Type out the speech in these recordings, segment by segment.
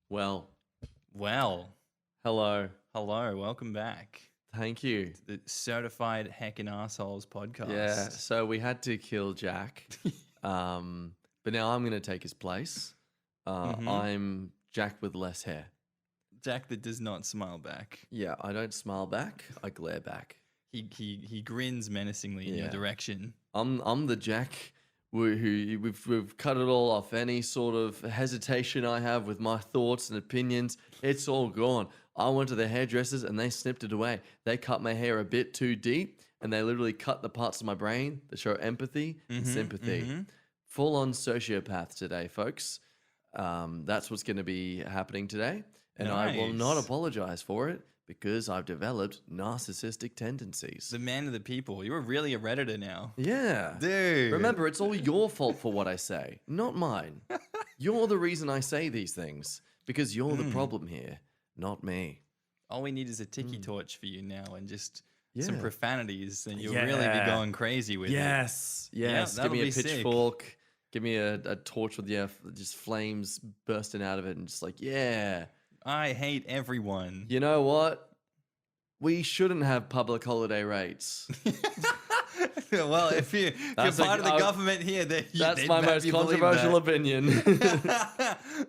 Well, Well, hello. hello, welcome back. Thank you. The Certified Heckin' Assholes podcast. Yeah, so we had to kill Jack, but now I'm going to take his place. I'm Jack with less hair. Jack that does not smile back. Yeah, I don't smile back. I glare back. He grins menacingly in your Yeah. direction. I'm the Jack who we've cut it all off. Any sort of hesitation I have with my thoughts and opinions, it's all gone. I went to the hairdressers and they snipped it away. They cut my hair a bit too deep and they literally cut the parts of my brain that show empathy and sympathy. Full on sociopath today, folks. That's what's going to be happening today. And I will not Nice. apologize for it because I've developed narcissistic tendencies. The man of the people. You're really a Redditor now. Yeah. Dude. Remember, it's all your fault for what I say, not mine. You're the reason I say these things because you're the problem here, not me. All we need is a tiki torch for you now and just some Yeah. profanities and you'll really be Yeah. going crazy with it. Yes. Yeah, Yes. Give that'll me a be sick. pitchfork. Give me a torch with just flames bursting out of it and just like, yeah. I hate everyone. You know what? We shouldn't have public holiday rates. Well, if you're That's part of the a- government here, That's my most controversial opinion.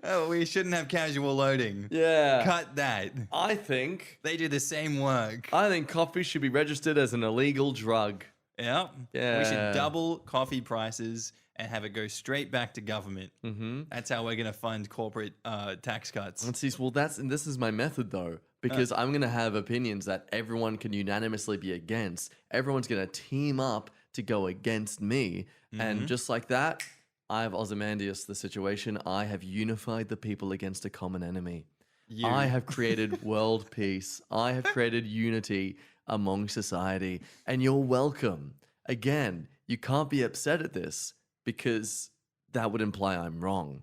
Oh, we shouldn't have casual loading. Yeah. Cut that. I think They do the same work. coffee should be registered as an illegal drug. Yeah. We Yeah. should double coffee prices and have it go straight back to government. Mm-hmm. That's how we're going to fund corporate tax cuts. And see, well, this is my method though, because I'm gonna have opinions that everyone can unanimously be against. Everyone's gonna team up to go against me, and just like that, I've Ozymandias the situation. I have unified the people against a common enemy. You. I have created world peace. I have created unity among society, and you're welcome. Again, you can't be upset at this because that would imply I'm wrong,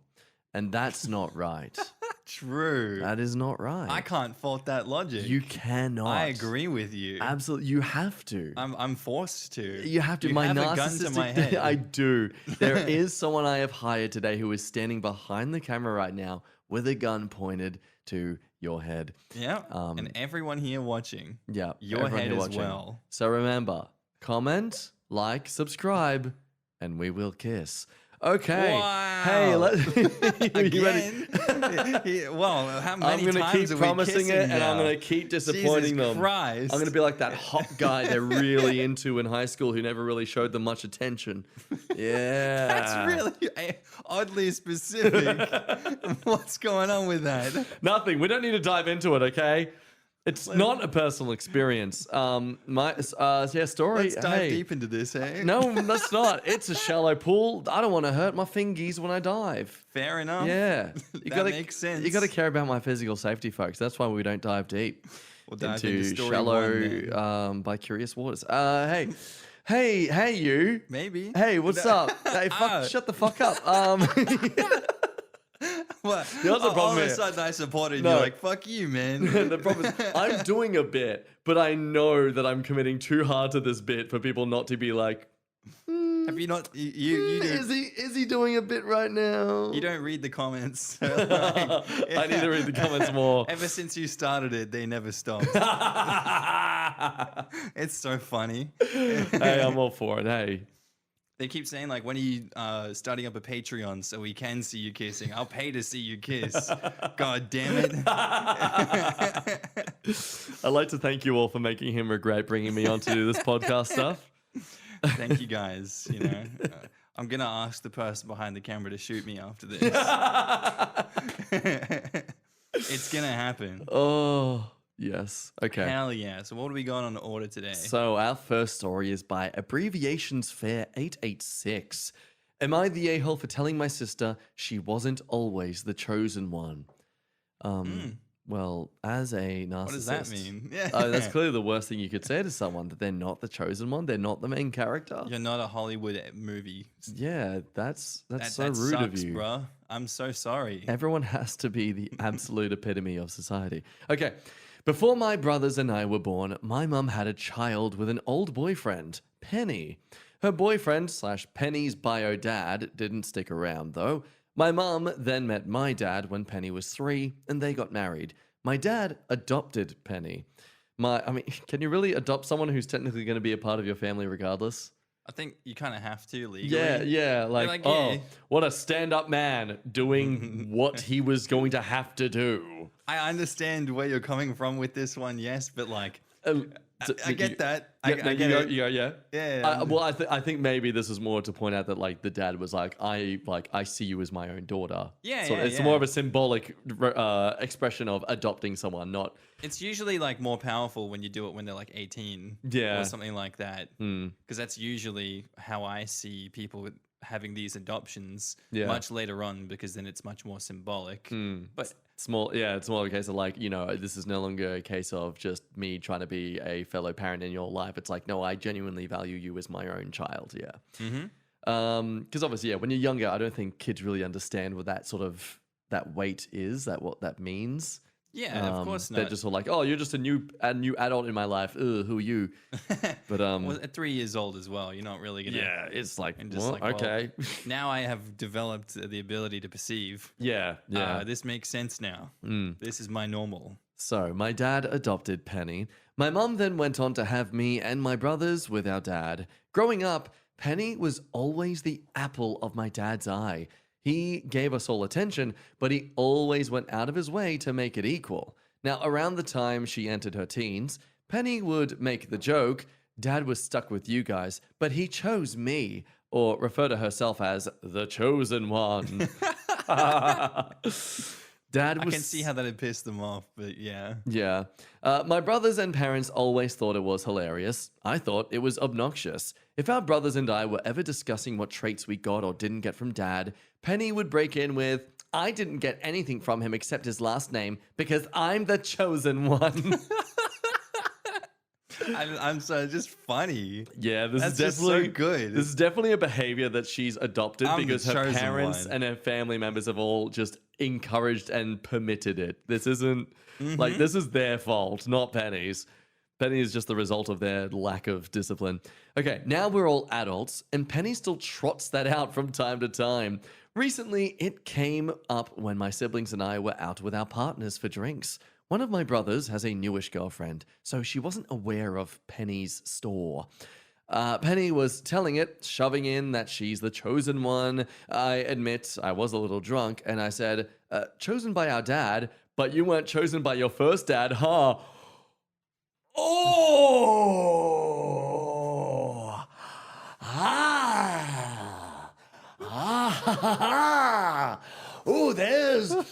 and that's not right. True. That is not right. I can't fault that logic. You cannot. I agree with you. Absolutely, you have to. I'm forced to. You have to. You My have narcissistic. a gun to my head. I do. There is someone I have hired today who is standing behind the camera right now with a gun pointed to your head. Yeah. And everyone here watching. Yeah, Your everyone head here as watching. well. So remember, comment, like, subscribe, and we will kiss. Okay. Wow. Hey, you ready? Again? Well, how many I'm gonna times keep are we promising kissing it, and now? I'm gonna keep disappointing Jesus them. Christ. I'm gonna be like that hot guy they're really into in high school who never really showed them much attention. Yeah, That's really oddly specific. What's going on with that? nothing. We don't need to dive into it, okay? It's not a personal experience. Story. Let's dive hey. deep into this, eh? No, that's not. It's a shallow pool. I don't want to hurt my fingies when I dive. Fair enough. Yeah, That makes sense. You got to care about my physical safety, folks. That's why we don't dive deep We'll dive into into story shallow one then. by curious waters. Hey, you. Maybe. Hey, what's up? Hey, shut the fuck up. What? The other all problem of a here- sudden I supported you. No. You're like, fuck you, man. The problem is I'm doing a bit, but I know that I'm committing too hard to this bit for people not to be like, Have you not? You is he doing a bit right now? You don't read the comments. So, I need to read the comments more. Ever since you started it, they never stopped. It's so funny. Hey, I'm all for it. Hey. They keep saying like, when are you starting up a Patreon so we can see you kissing? I'll pay to see you kiss. God damn it. I'd like to thank you all for making him regret bringing me on to do this podcast stuff. Thank you guys. You know, I'm gonna ask the person behind the camera to shoot me after this. It's gonna happen. Oh, yes. Okay. Hell yeah. So what do we got on order today? So our first story is by Abbreviations Fair 886. Am I the a-hole for telling my sister she wasn't always the chosen one? Well, as a narcissist... What does that mean? Yeah. That's clearly the worst thing you could say to someone, that they're not the chosen one. They're not the main character. You're not a Hollywood movie. Yeah, that's so That rude sucks, of you. bruh. I'm so sorry. Everyone has to be the absolute epitome of society. Okay. Before my brothers and I were born, my mum had a child with an old boyfriend, Penny. Her boyfriend / Penny's bio dad didn't stick around though. My mum then met my dad when Penny was 3, and they got married. My dad adopted Penny. I mean, can you really adopt someone who's technically going to be a part of your family regardless? I think you kind of have to legally. Yeah, like, like, oh, yeah. what a stand-up man doing what he was going to have to do. I understand where you're coming from with this one, yes, but like, I You- get that. Yeah, I get it. you go, yeah. Yeah. Well, I think maybe this is more to point out that like the dad was like, I see you as my own daughter. Yeah, So yeah, it's yeah. more of a symbolic expression of adopting someone, not. It's usually like more powerful when you do it when they're like 18, Yeah. or something like that. Because that's usually how I see people with having these adoptions Yeah. much later on, because then it's much more symbolic. But It's more of a case of like, this is no longer a case of just me trying to be a fellow parent in your life. It's like, no, I genuinely value you as my own child. Yeah. Because obviously, yeah, when you're younger, I don't think kids really understand what that weight is, what that means. yeah, of course not. They're just all like, oh, you're just a new adult in my life. Ugh, who are you? But Well, at 3 years old as well, you're not really gonna. yeah, it's like, And just well, like, well, okay. now I have developed the ability to perceive. Yeah. This makes sense now. This is my normal. So, my dad adopted Penny. My mum then went on to have me and my brothers with our dad. Growing up, Penny was always the apple of my dad's eye. He gave us all attention, but he always went out of his way to make it equal. Now, around the time she entered her teens, Penny would make the joke, Dad was stuck with you guys, but he chose me, or refer to herself as the chosen one. Dad I was can see how that'd piss them off, but yeah. Yeah. My brothers and parents always thought it was hilarious. I thought it was obnoxious. If our brothers and I were ever discussing what traits we got or didn't get from Dad, Penny would break in with, I didn't get anything from him except his last name because I'm the chosen one. I'm so just funny. Yeah, this That's is just definitely so good. This is definitely a behavior that she's adopted I'm the because her chosen parents one. and her family members have all just encouraged and permitted it. This isn't like this is their fault, not Penny's. Penny is just the result of their lack of discipline. Okay, now we're all adults, and Penny still trots that out from time to time. Recently, it came up when my siblings and I were out with our partners for drinks. One of my brothers has a newish girlfriend, so she wasn't aware of Penny's store. Penny was telling it, shoving in that she's the chosen one. I admit I was a little drunk, and I said, chosen by our dad, but you weren't chosen by your first dad, huh? Oh! Ah! Ah! Oh, there's the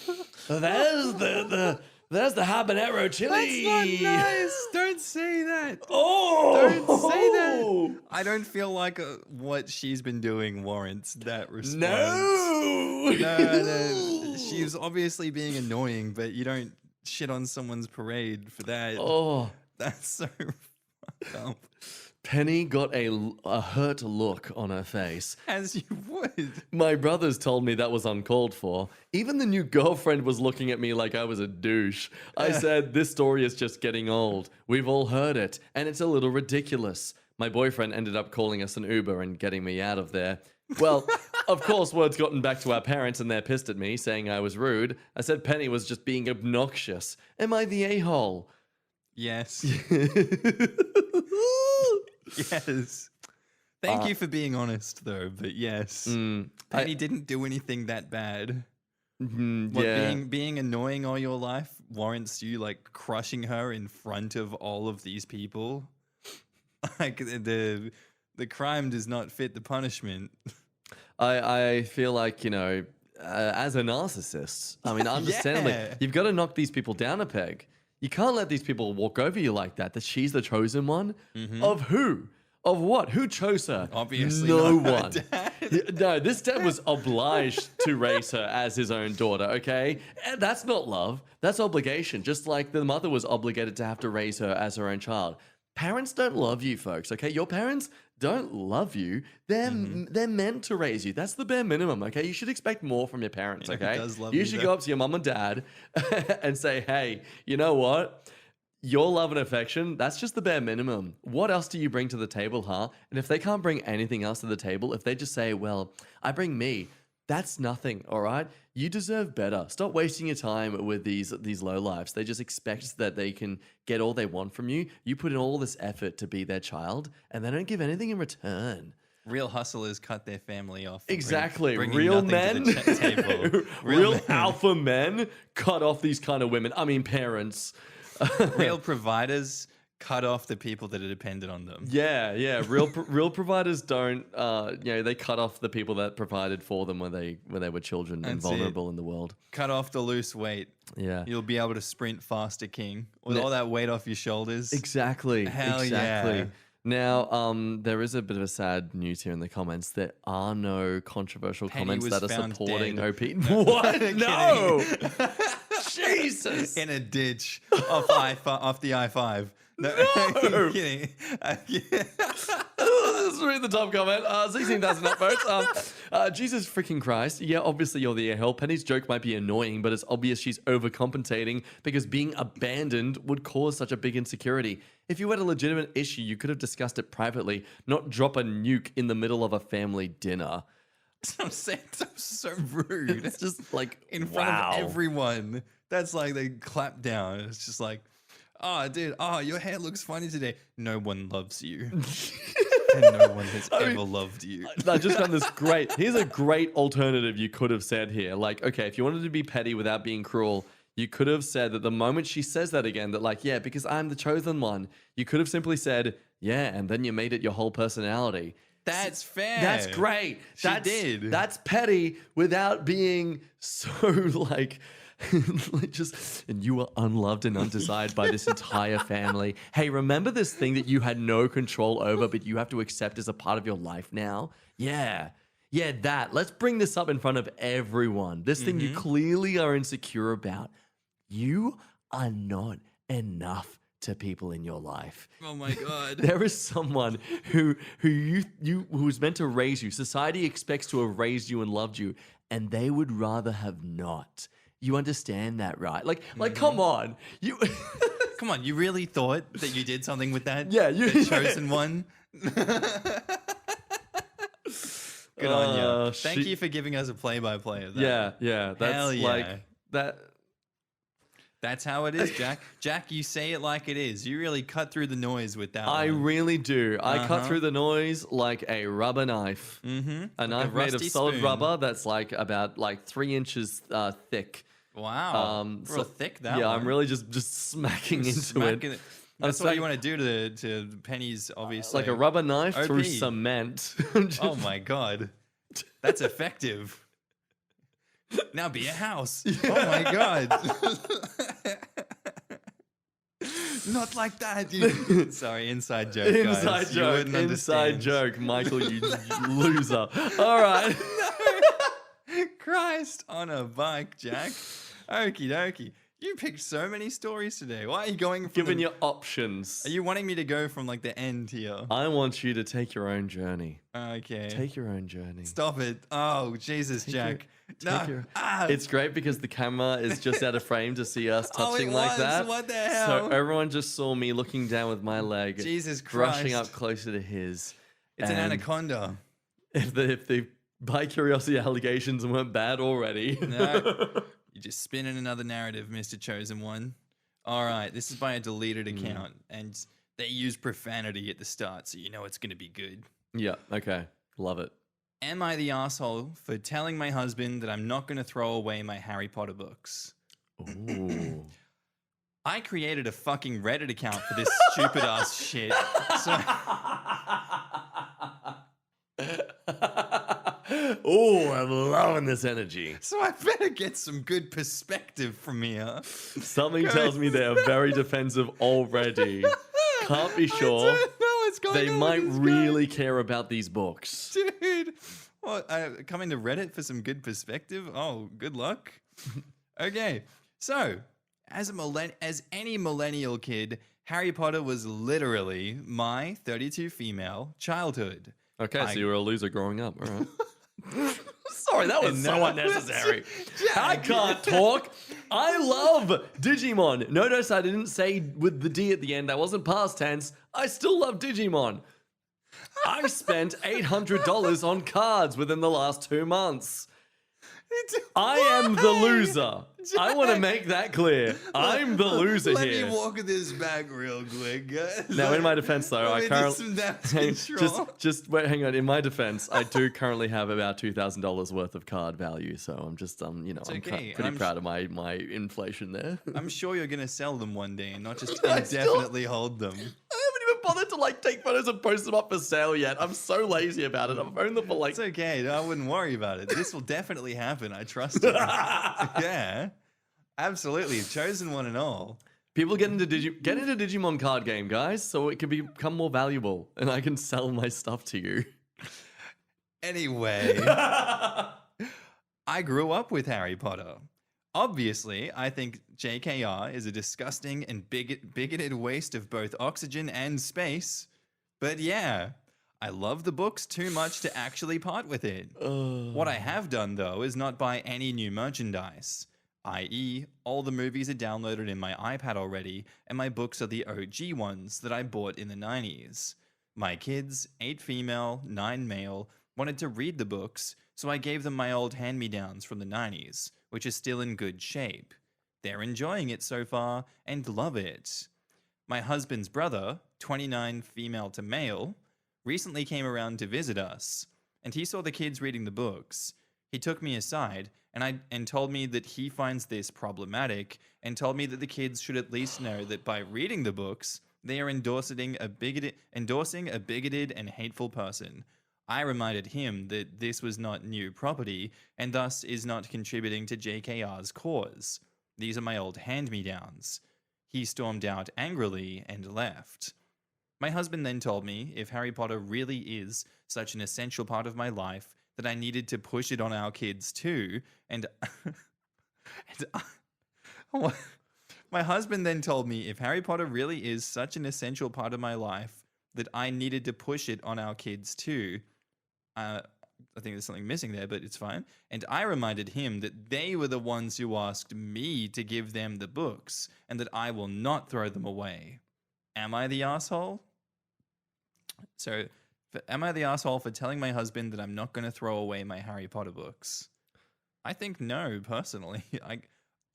habanero chili. That's not nice. Don't say that. Oh! Don't say that. I don't feel like what she's been doing warrants that response. No! No. She's obviously being annoying, but you don't shit on someone's parade for that. Oh. That's so fucked up. Penny got a hurt look on her face. As you would. My brothers told me that was uncalled for. Even the new girlfriend was looking at me like I was a douche. I said, this story is just getting old. We've all heard it, and it's a little ridiculous. My boyfriend ended up calling us an Uber and getting me out of there. Well, of course, word's gotten back to our parents and they're pissed at me, saying I was rude. I said Penny was just being obnoxious. Am I the a-hole? Yes. Yes. Thank you for being honest, though. But yes, Penny didn't do anything that bad. What, Yeah. being annoying all your life warrants you like crushing her in front of all of these people. Like the crime does not fit the punishment. I feel like, as a narcissist, I mean, understandably, Yeah. you've got to knock these people down a peg. You can't let these people walk over you like that, that she's the chosen one. Of who? Of what? Who chose her? Obviously no not her one. dad. No, this dad was obliged to raise her as his own daughter, okay? And that's not love. That's obligation, just like the mother was obligated to have to raise her as her own child. Parents don't love you, folks, okay? Your parents don't love you. They're meant to raise you. That's the bare minimum, okay? You should expect more from your parents, Yeah, okay? it does love You you, should though. go up to your mum and dad and say, hey, you know what? Your love and affection, that's just the bare minimum. What else do you bring to the table, huh? And if they can't bring anything else to the table, if they just say, well, I bring me, That's nothing, all right? You deserve better. Stop wasting your time with these lowlifes. They just expect that they can get all they want from you. You put in all this effort to be their child, and they don't give anything in return. Real hustlers cut their family off. Exactly. Bringing Real nothing men, to the table. real men. alpha men cut off these kind of women. I mean, parents. Real providers cut off the people that are dependent on them. Yeah. Real providers don't. They cut off the people that provided for them when they were children and That's vulnerable in the world. Cut off the loose weight. Yeah. You'll be able to sprint faster, King, with all that weight off your shoulders. Exactly. Hell exactly. yeah. Now, there is a bit of a sad news here in the comments. There are no controversial Penny comments was that are found supporting dead. OP. What? No. Jesus. In a ditch off the I-5. No. Kidding. Let's read the top comment. 16,000 upvotes. Jesus freaking Christ. Yeah, obviously you're the a-hole. Penny's joke might be annoying, but it's obvious she's overcompensating because being abandoned would cause such a big insecurity. If you had a legitimate issue, you could have discussed it privately, not drop a nuke in the middle of a family dinner. I'm saying that's so rude. It's just like, in front of everyone. That's like they clap down. It's just like, oh, dude, your hair looks funny today. No one loves you. And no one has ever loved you. I just found this great. Here's a great alternative you could have said here. Like, okay, if you wanted to be petty without being cruel, you could have said that the moment she says that again, that like, yeah, because I'm the chosen one, you could have simply said, yeah, and then you made it your whole personality. That's fair. That's great. She did. That's petty without being so like just, and you were unloved and undesired by this entire family. Hey, remember this thing that you had no control over, but you have to accept as a part of your life now? Yeah, that. Let's bring this up in front of everyone. This thing you clearly are insecure about. You are not enough to people in your life. Oh my God. There is someone who's meant to raise you. Society expects to have raised you and loved you, and they would rather have not. You understand that, right? Like, come on. Come on, you really thought that you did something with that? Yeah, you the chosen one. Good on you. Thank you for giving us a play-by-play of that. Yeah. That's Hell yeah. like that. That's how it is, Jack. Jack, you say it like it is. You really cut through the noise with that I one. really do. I cut through the noise like a rubber knife. A knife made of solid spoon. rubber that's like about 3 inches thick. Wow. Real thick, that one. I'm really just smacking into it. That's what you want to do to Penny's, obviously. Like a rubber knife OP. through cement. Oh my God. That's effective. Now be a house. Yeah. Oh my God. Not like that, dude. Sorry, inside joke, guys. Inside You joke. wouldn't Inside understand. joke, Michael, you loser. All right. Christ on a bike, Jack. Okie dokie. You picked so many stories today. Why are you going from Giving you options. Are you wanting me to go from like the end here? I want you to take your own journey. Okay. Take your own journey. Stop it. Oh, Jesus, Jack. It's great because the camera is just out of frame to see us touching like that. What the hell? So everyone just saw me looking down with my leg. Jesus Christ. Brushing up closer to his. It's an anaconda. If the by curiosity allegations weren't bad already. No. You're just spinning another narrative, Mr. Chosen One. All right, this is by a deleted account, and they use profanity at the start, so you know it's going to be good. Yeah, okay. Love it. Am I the asshole for telling my husband that I'm not going to throw away my Harry Potter books? Ooh. I created a fucking Reddit account for this stupid ass shit. So Oh, I'm loving this energy. So I better get some good perspective from here. Something tells me they are very defensive already. Can't be sure. I don't know what's going They on might with this really care about these books. guy. Dude. What, coming to Reddit for some good perspective? Oh, good luck. Okay, so as any millennial kid, Harry Potter was literally my 32 female childhood. Okay, so you were a loser growing up. All right. Sorry, that was so unnecessary. I can't talk. I love Digimon. Notice I didn't say with the D at the end. That wasn't past tense. I still love Digimon. I spent $800 on cards within the last 2 months. I am the Why? loser. I want to Jack. make that clear. I'm the loser Let here. me walk this back real quick, guys. Now, in my defense, though, Let I me do currently some damage control. just wait. Hang on. In my defense, I do currently have about $2,000 worth of card value, so I'm just you know, I'm okay, and pretty I'm proud of my inflation there. I'm sure you're gonna sell them one day and not just I still- indefinitely hold them. I haven't even bothered to like take photos and post them up for sale yet. I'm so lazy about it. I've owned them for like It's okay. I wouldn't worry about it. This will definitely happen. I trust you. Yeah, absolutely. Chosen one and all. People get into Digimon card game, guys, so it can become more valuable, and I can sell my stuff to you. Anyway, I grew up with Harry Potter. Obviously, I think JKR is a disgusting and bigoted waste of both oxygen and space. But yeah, I love the books too much to actually part with it. What I have done, though, is not buy any new merchandise. I.e., all the movies are downloaded in my iPad already, and my books are the OG ones that I bought in the 90s. My kids, 8 female, 9 male, wanted to read the books, so I gave them my old hand-me-downs from the 90s, which are still in good shape. They're enjoying it so far and love it. My husband's brother, 29 female to male, recently came around to visit us, and he saw the kids reading the books. He took me aside and told me that he finds this problematic, and told me that the kids should at least know that by reading the books, they are endorsing a bigoted and hateful person. I reminded him that this was not new property, and thus is not contributing to JKR's cause. These are my old hand-me-downs. He stormed out angrily and left. My husband then told me if Harry Potter really is such an essential part of my life, that I needed to push it on our kids too, and my husband then told me if Harry Potter really is such an essential part of my life, that I needed to push it on our kids too. I think there's something missing there, but it's fine. And I reminded him that they were the ones who asked me to give them the books, and that I will not throw them away. Am I the asshole? So, am I the asshole for telling my husband that I'm not going to throw away my Harry Potter books? I think no, personally.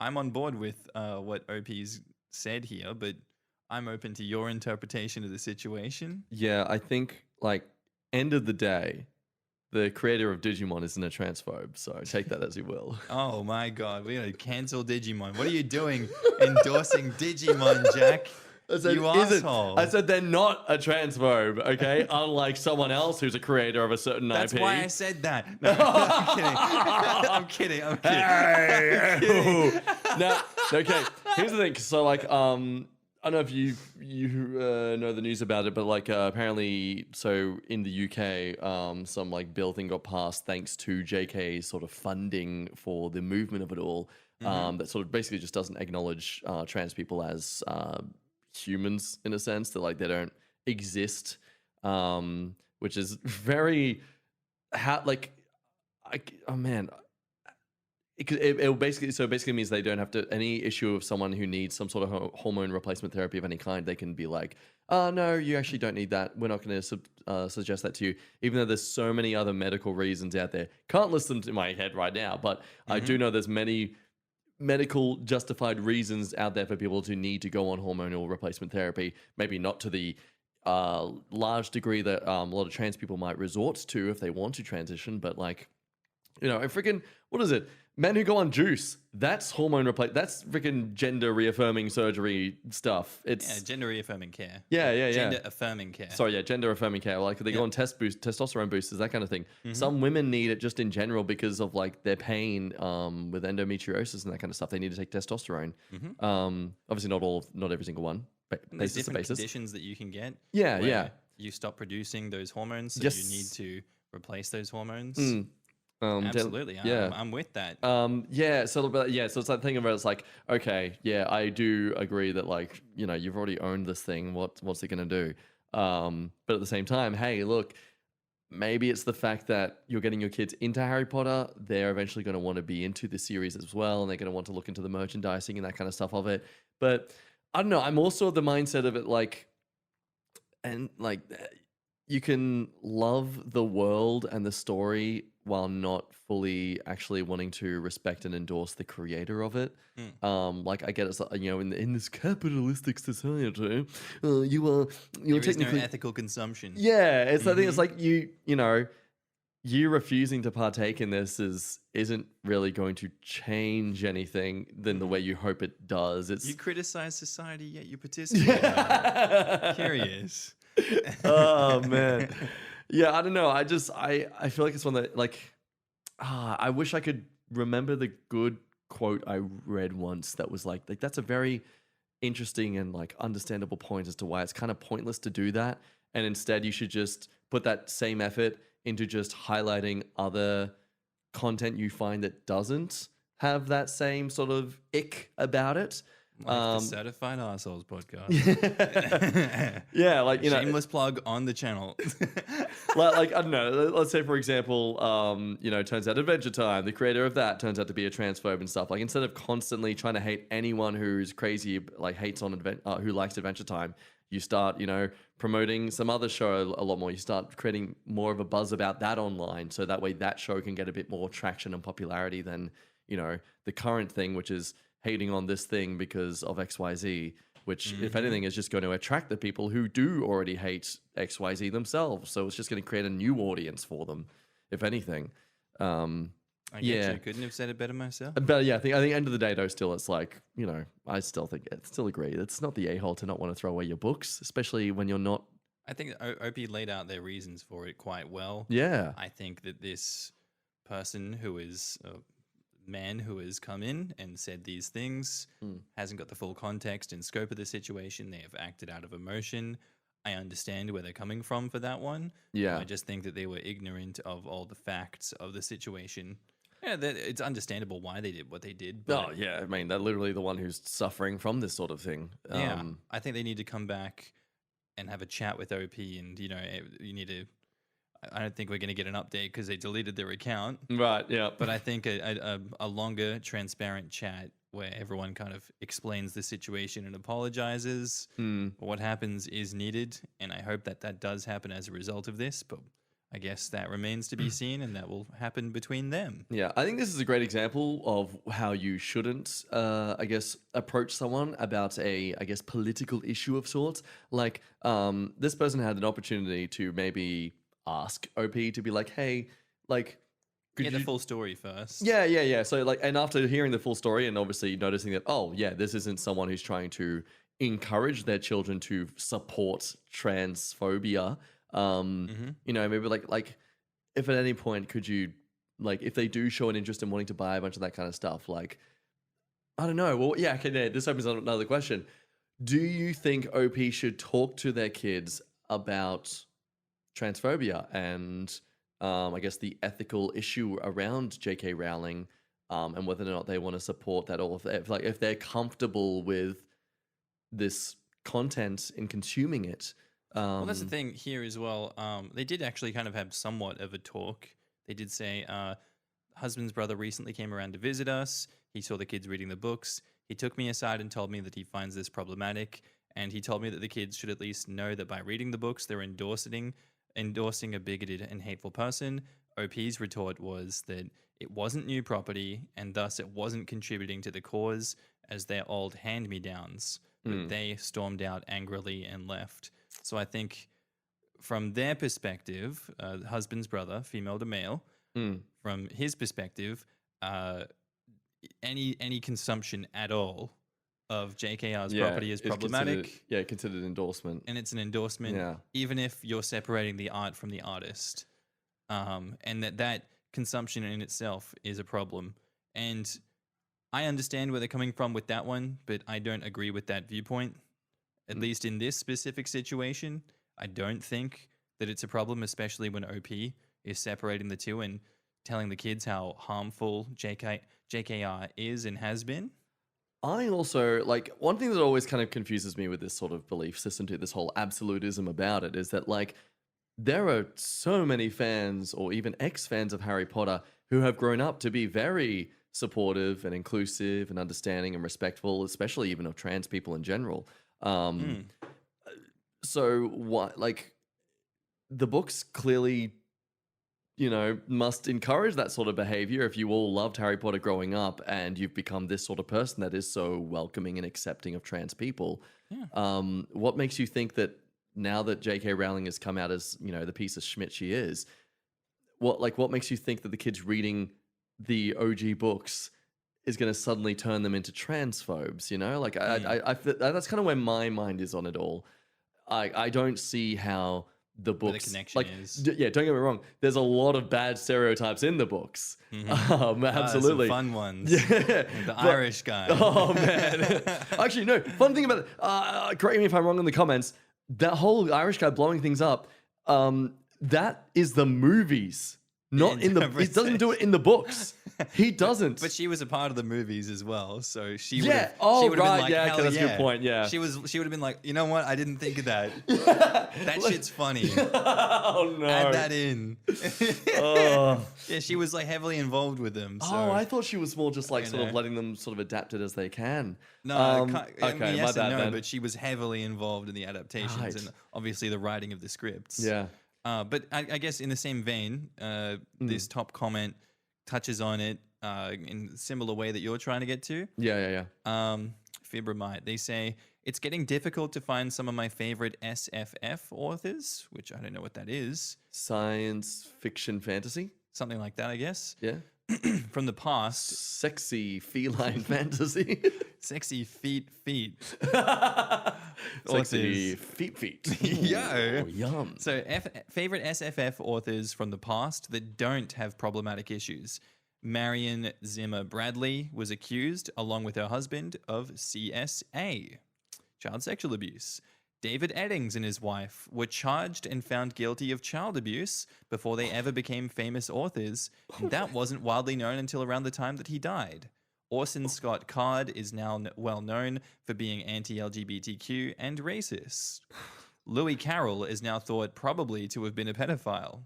I'm on board with what OP's said here, but I'm open to your interpretation of the situation. Yeah, I think, like, end of the day, the creator of Digimon isn't a transphobe, so take that as you will. Oh my god, we're going to cancel Digimon. What are you doing endorsing Digimon, Jack? I said, You asshole. I said they're not a transphobe, okay? Unlike someone else who's a creator of a certain That's IP. why I said that. No, I'm kidding. I'm kidding. Hey! Now, okay, here's the thing. So, like, I don't know if you know the news about it, but like apparently, so in the UK, some like bill thing got passed thanks to JK's sort of funding for the movement of it all. That sort of basically just doesn't acknowledge trans people as humans in a sense, that like they don't exist, which is very oh man. It basically means they don't have to, any issue of someone who needs some sort of hormone replacement therapy of any kind, they can be like, oh no, you actually don't need that. We're not going to suggest that to you, even though there's so many other medical reasons out there. Can't list them in my head right now, but I do know there's many medical justified reasons out there for people to need to go on hormonal replacement therapy. Maybe not to the large degree that a lot of trans people might resort to if they want to transition, but like, you know, freaking, what is it? Men who go on juice, that's hormone that's freaking gender reaffirming surgery stuff. It's gender reaffirming care. Yeah. Gender affirming care. Sorry, yeah, gender affirming care. Like they go on testosterone boosters, that kind of thing. Some women need it just in general because of like their pain with endometriosis and that kind of stuff. They need to take testosterone. Obviously not every single one. But there's different conditions that you can get. Yeah. You stop producing those hormones, so you need to replace those hormones. Absolutely, I'm with that. So it's that thing about, it's like, okay, yeah, I do agree that, like, you know, you've already owned this thing. What's it gonna do? But at the same time, hey, look, maybe it's the fact that you're getting your kids into Harry Potter. They're eventually going to want to be into the series as well, and they're going to want to look into the merchandising and that kind of stuff of it. But I don't know. I'm also of the mindset of it, like, and like, you can love the world and the story while not fully actually wanting to respect and endorse the creator of it. Like I get it's in this capitalistic society, you're There is no technically ethical consumption. yeah. I think it's like you refusing to partake in this isn't really going to change anything than the way you hope it does. It's You criticize society, yet you participate. in it. Curious. oh man, yeah. I don't know. I feel like it's one that like I wish I could remember the good quote I read once that was like that's a very interesting and like understandable point as to why it's kind of pointless to do that, and instead you should just put that same effort into just highlighting other content you find that doesn't have that same sort of ick about it. Like the Certified Arseholes podcast. Yeah, like Shameless plug on the channel. like I don't know. Let's say for example, turns out Adventure Time, the creator of that, turns out to be a transphobe and stuff. Like instead of constantly trying to hate anyone who's crazy, like hates on who likes Adventure Time, you start promoting some other show a lot more. You start creating more of a buzz about that online, so that way that show can get a bit more traction and popularity than the current thing, which is hating on this thing because of XYZ, which if anything is just going to attract the people who do already hate XYZ themselves. So it's just going to create a new audience for them, if anything. I get you. Couldn't have said it better myself. But yeah, I think end of the day though, still it's like I still agree. It's not the a-hole to not want to throw away your books, especially when you're not. I think OP laid out their reasons for it quite well. Yeah, I think that this person who is a man who has come in and said these things hasn't got the full context and scope of the situation. They have acted out of emotion. I understand where they're coming from for that one. Yeah. I just think that they were ignorant of all the facts of the situation. Yeah, it's understandable why they did what they did. But oh yeah, I mean they're literally the one who's suffering from this sort of thing. Yeah, I think they need to come back and have a chat with OP, and you need to. I don't think we're going to get an update because they deleted their account. Right. Yeah. But I think a longer, transparent chat where everyone kind of explains the situation and apologizes. What happens is needed, and I hope that does happen as a result of this. But I guess that remains to be seen, and that will happen between them. Yeah, I think this is a great example of how you shouldn't, approach someone about a, political issue of sorts. Like, this person had an opportunity to maybe ask OP to be like, hey, like, Get the full story first. Yeah. So, like, and after hearing the full story and obviously noticing that, oh, yeah, this isn't someone who's trying to encourage their children to support transphobia. Maybe like if at any point could you, like, if they do show an interest in wanting to buy a bunch of that kind of stuff, like, I don't know. Well, yeah, okay, this opens up another question. Do you think OP should talk to their kids about transphobia and the ethical issue around J.K. Rowling and whether or not they want to support that, or if they're comfortable with this content and consuming it? Well, that's the thing here as well. They did actually kind of have somewhat of a talk. They did say, husband's brother recently came around to visit us. He saw the kids reading the books. He took me aside and told me that he finds this problematic. And he told me that the kids should at least know that by reading the books, they're endorsing a bigoted and hateful person. OP's retort was that it wasn't new property, and thus it wasn't contributing to the cause, as they're old hand-me-downs. But they stormed out angrily and left. So I think from their perspective, husband's brother, female to male, from his perspective, any consumption at all of JKR's property is problematic. Considered endorsement. And it's an endorsement, even if you're separating the art from the artist. And that consumption in itself is a problem. And I understand where they're coming from with that one, but I don't agree with that viewpoint. At least in this specific situation, I don't think that it's a problem, especially when OP is separating the two and telling the kids how harmful JKR is and has been. I also, like, one thing that always kind of confuses me with this sort of belief system, to this whole absolutism about it, is that, like, there are so many fans or even ex-fans of Harry Potter who have grown up to be very supportive and inclusive and understanding and respectful, especially even of trans people in general. So what, like, the books clearly must encourage that sort of behavior if you all loved Harry Potter growing up and you've become this sort of person that is so welcoming and accepting of trans people. What makes you think that now that J.K. Rowling has come out as, the piece of schmidt she is, what makes you think that the kids reading the OG books is going to suddenly turn them into transphobes, that's kind of where my mind is on it all. I don't see how the books connection is. don't get me wrong, there's a lot of bad stereotypes in the books. Absolutely. Some fun ones. Yeah. The Irish guy. Oh man. Actually, no, fun thing about it, correct me if I'm wrong in the comments, that whole Irish guy blowing things up, that is the movies, not in the he doesn't do it in the books. He doesn't. But she was a part of the movies as well, so she would Yeah. have. Oh, she would have right. been like, Yeah. hell Okay, that's a yeah. good point. Yeah. She would have been like, you know what? I didn't think of that. That shit's funny. Oh no. Add that in. Oh. Yeah, she was like heavily involved with them. So. Oh, I thought she was more just like You sort of know. letting them sort of adapt it as they can. No, Okay, yes my and bad no, then. but she was heavily involved in the adaptations Right. and obviously the writing of the scripts. Yeah. But I guess in the same vein, this top comment touches on it in a similar way that you're trying to get to. Yeah. Fibramite, they say, it's getting difficult to find some of my favorite SFF authors, which I don't know what that is. Science fiction fantasy. Something like that, I guess. Yeah. From the past. Sexy feline fantasy. Sexy feet. Sexy Authors. feet. Yo. Ooh, yum. So, favorite SFF authors from the past that don't have problematic issues. Marion Zimmer Bradley was accused, along with her husband, of CSA, child sexual abuse. David Eddings and his wife were charged and found guilty of child abuse before they ever became famous authors, and that wasn't widely known until around the time that he died. Orson Scott Card is now well known for being anti-LGBTQ and racist. Louis Carroll is now thought probably to have been a pedophile.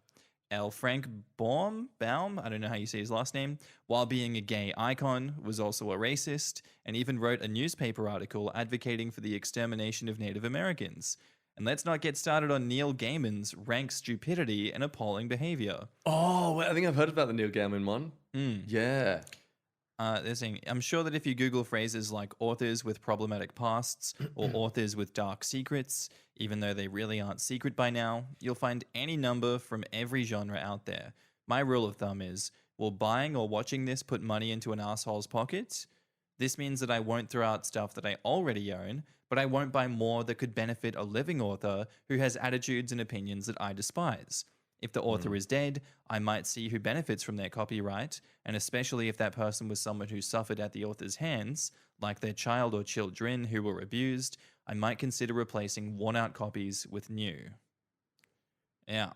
L. Frank Baum, I don't know how you say his last name, while being a gay icon, was also a racist and even wrote a newspaper article advocating for the extermination of Native Americans. And let's not get started on Neil Gaiman's rank stupidity and appalling behavior. Oh, wait, I think I've heard about the Neil Gaiman one. Yeah. They're saying, I'm sure that if you Google phrases like authors with problematic pasts or authors with dark secrets, even though they really aren't secret by now, you'll find any number from every genre out there. My rule of thumb is, will buying or watching this put money into an asshole's pocket? This means that I won't throw out stuff that I already own, but I won't buy more that could benefit a living author who has attitudes and opinions that I despise. If the author is dead, I might see who benefits from their copyright, and especially if that person was someone who suffered at the author's hands, like their child or children who were abused, I might consider replacing worn-out copies with new. Yeah.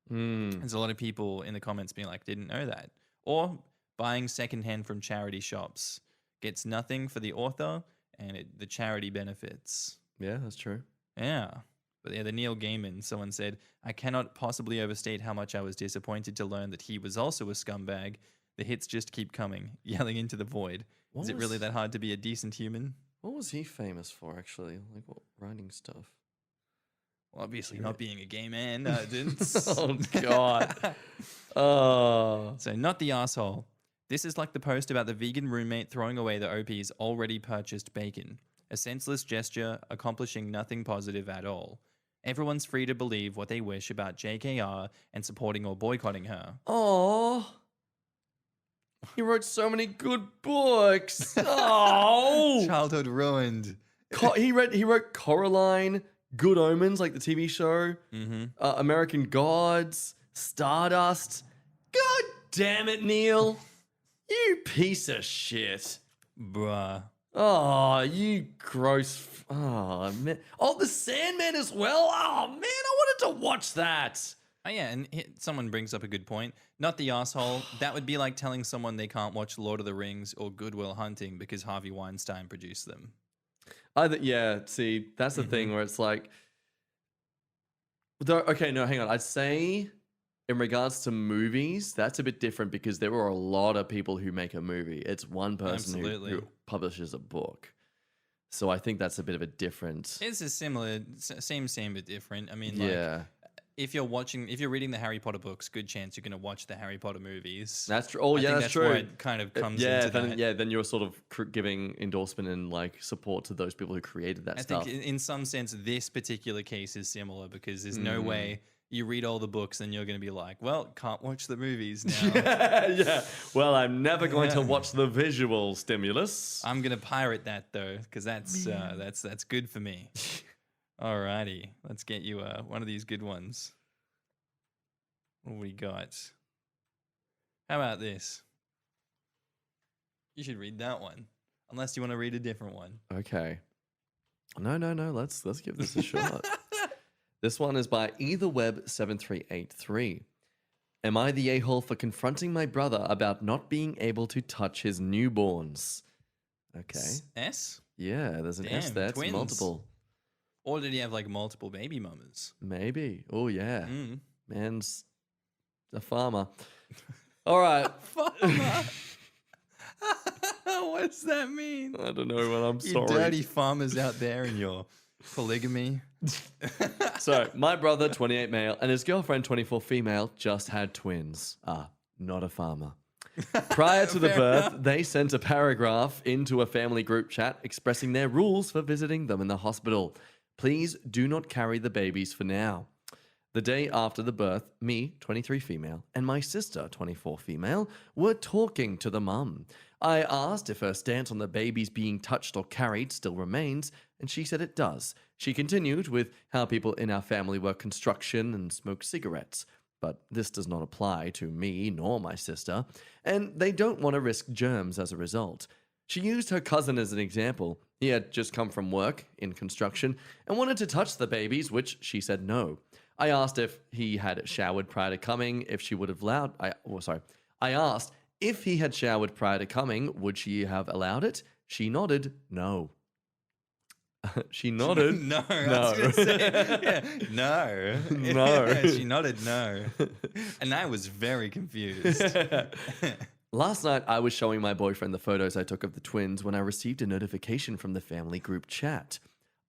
There's a lot of people in the comments being like, didn't know that. Or buying secondhand from charity shops. Gets nothing for the author, and the charity benefits. Yeah, that's true. Yeah. But yeah, the Neil Gaiman, someone said, I cannot possibly overstate how much I was disappointed to learn that he was also a scumbag. The hits just keep coming, yelling into the void. Is it really that hard to be a decent human? What was he famous for, actually? Like, what writing stuff? Well, obviously not being a gay man, didn't. Oh, God. Oh. So, not the asshole. This is like the post about the vegan roommate throwing away the OP's already purchased bacon. A senseless gesture accomplishing nothing positive at all. Everyone's free to believe what they wish about JKR and supporting or boycotting her. Oh. He wrote so many good books. Oh. Childhood ruined. He wrote Coraline, Good Omens, like the TV show, American Gods, Stardust. God damn it, Neil. You piece of shit. Bruh. Oh, you gross. Oh, man. Oh, The Sandman as well. Oh, man, I wanted to watch that. Oh, yeah, and someone brings up a good point. Not the asshole. That would be like telling someone they can't watch Lord of the Rings or Good Will Hunting because Harvey Weinstein produced them. Yeah, see, that's the thing where it's like, okay, no, hang on. I'd say in regards to movies, that's a bit different because there were a lot of people who make a movie. It's one person who publishes a book. So I think that's a bit of a different. It's a similar, same, but different. I mean, yeah. if you're reading the Harry Potter books, good chance you're going to watch the Harry Potter movies. That's true. Oh, I yeah, think that's where true. it kind of comes Yeah, into then, that. yeah, then you're sort of giving endorsement and like support to those people who created that I stuff. think in some sense, this particular case is similar because there's no way you read all the books and you're going to be like, well, can't watch the movies now. Yeah. Well, I'm never going to watch the visual stimulus. I'm going to pirate that though, because that's good for me. Alrighty, let's get you one of these good ones. What we got? How about this? You should read that one, unless you want to read a different one. Okay. No. Let's give this a shot. This one is by EtherWeb7383. Am I the a-hole for confronting my brother about not being able to touch his newborns? Okay. S? Yeah, there's an S Damn, there. It's twins. multiple. Or did he have like multiple baby mamas? Maybe. Oh, yeah. Mm. Man's a farmer. All right. Farmer. What does that mean? I don't know, but I'm You sorry. dirty farmers out there in your polygamy. So, my brother, 28 male, and his girlfriend, 24 female, just had twins. Not a farmer. Prior to the Fair birth, enough. they sent a paragraph into a family group chat expressing their rules for visiting them in the hospital. Please do not carry the babies for now. The day after the birth, me, 23 female, and my sister, 24 female, were talking to the mum. I asked if her stance on the babies being touched or carried still remains, and she said it does. She continued with how people in our family work construction and smoke cigarettes. But this does not apply to me nor my sister, and they don't want to risk germs as a result. She used her cousin as an example. He had just come from work in construction and wanted to touch the babies, which she said no. I asked if he had showered prior to coming, if she would have allowed. I asked if he had showered prior to coming, would she have allowed it? She nodded no. She nodded. No, I was gonna say, yeah, no. No. She nodded no. And I was very confused. Last night, I was showing my boyfriend the photos I took of the twins when I received a notification from the family group chat.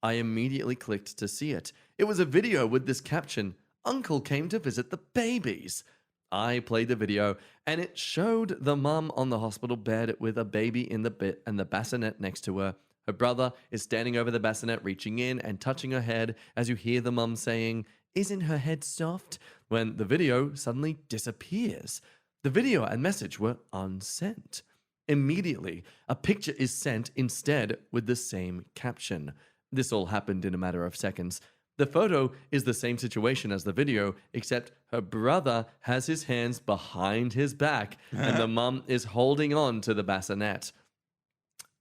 I immediately clicked to see it. It was a video with this caption, "Uncle came to visit the babies." I played the video, and it showed the mum on the hospital bed with a baby in the bit and the bassinet next to her. Her brother is standing over the bassinet, reaching in and touching her head as you hear the mum saying, "Isn't her head soft?" when the video suddenly disappears. The video and message were unsent. Immediately, a picture is sent instead with the same caption. This all happened in a matter of seconds. The photo is the same situation as the video, except her brother has his hands behind his back and the mum is holding on to the bassinet.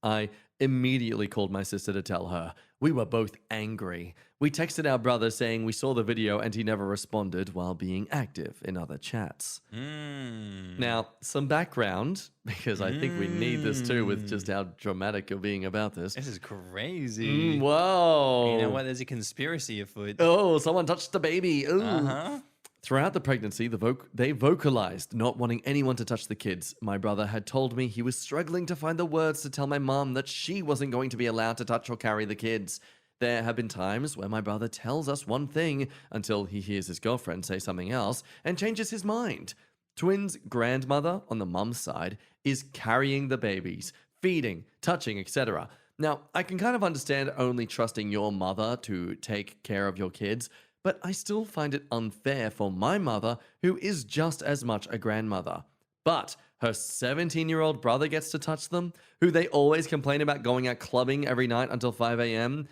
I immediately called my sister to tell her. We were both angry. We texted our brother saying we saw the video and he never responded while being active in other chats. Now, some background, because I think we need this too with just how dramatic you're being about this. This is crazy. Whoa. You know what? There's a conspiracy afoot. Oh, someone touched the baby. Ooh. Uh-huh. Throughout the pregnancy, they vocalized not wanting anyone to touch the kids. My brother had told me he was struggling to find the words to tell my mom that she wasn't going to be allowed to touch or carry the kids. There have been times where my brother tells us one thing until he hears his girlfriend say something else and changes his mind. Twins' grandmother on the mum's side is carrying the babies, feeding, touching, etc. Now, I can kind of understand only trusting your mother to take care of your kids, but I still find it unfair for my mother, who is just as much a grandmother. But her 17-year-old brother gets to touch them, who they always complain about going out clubbing every night until 5 a.m.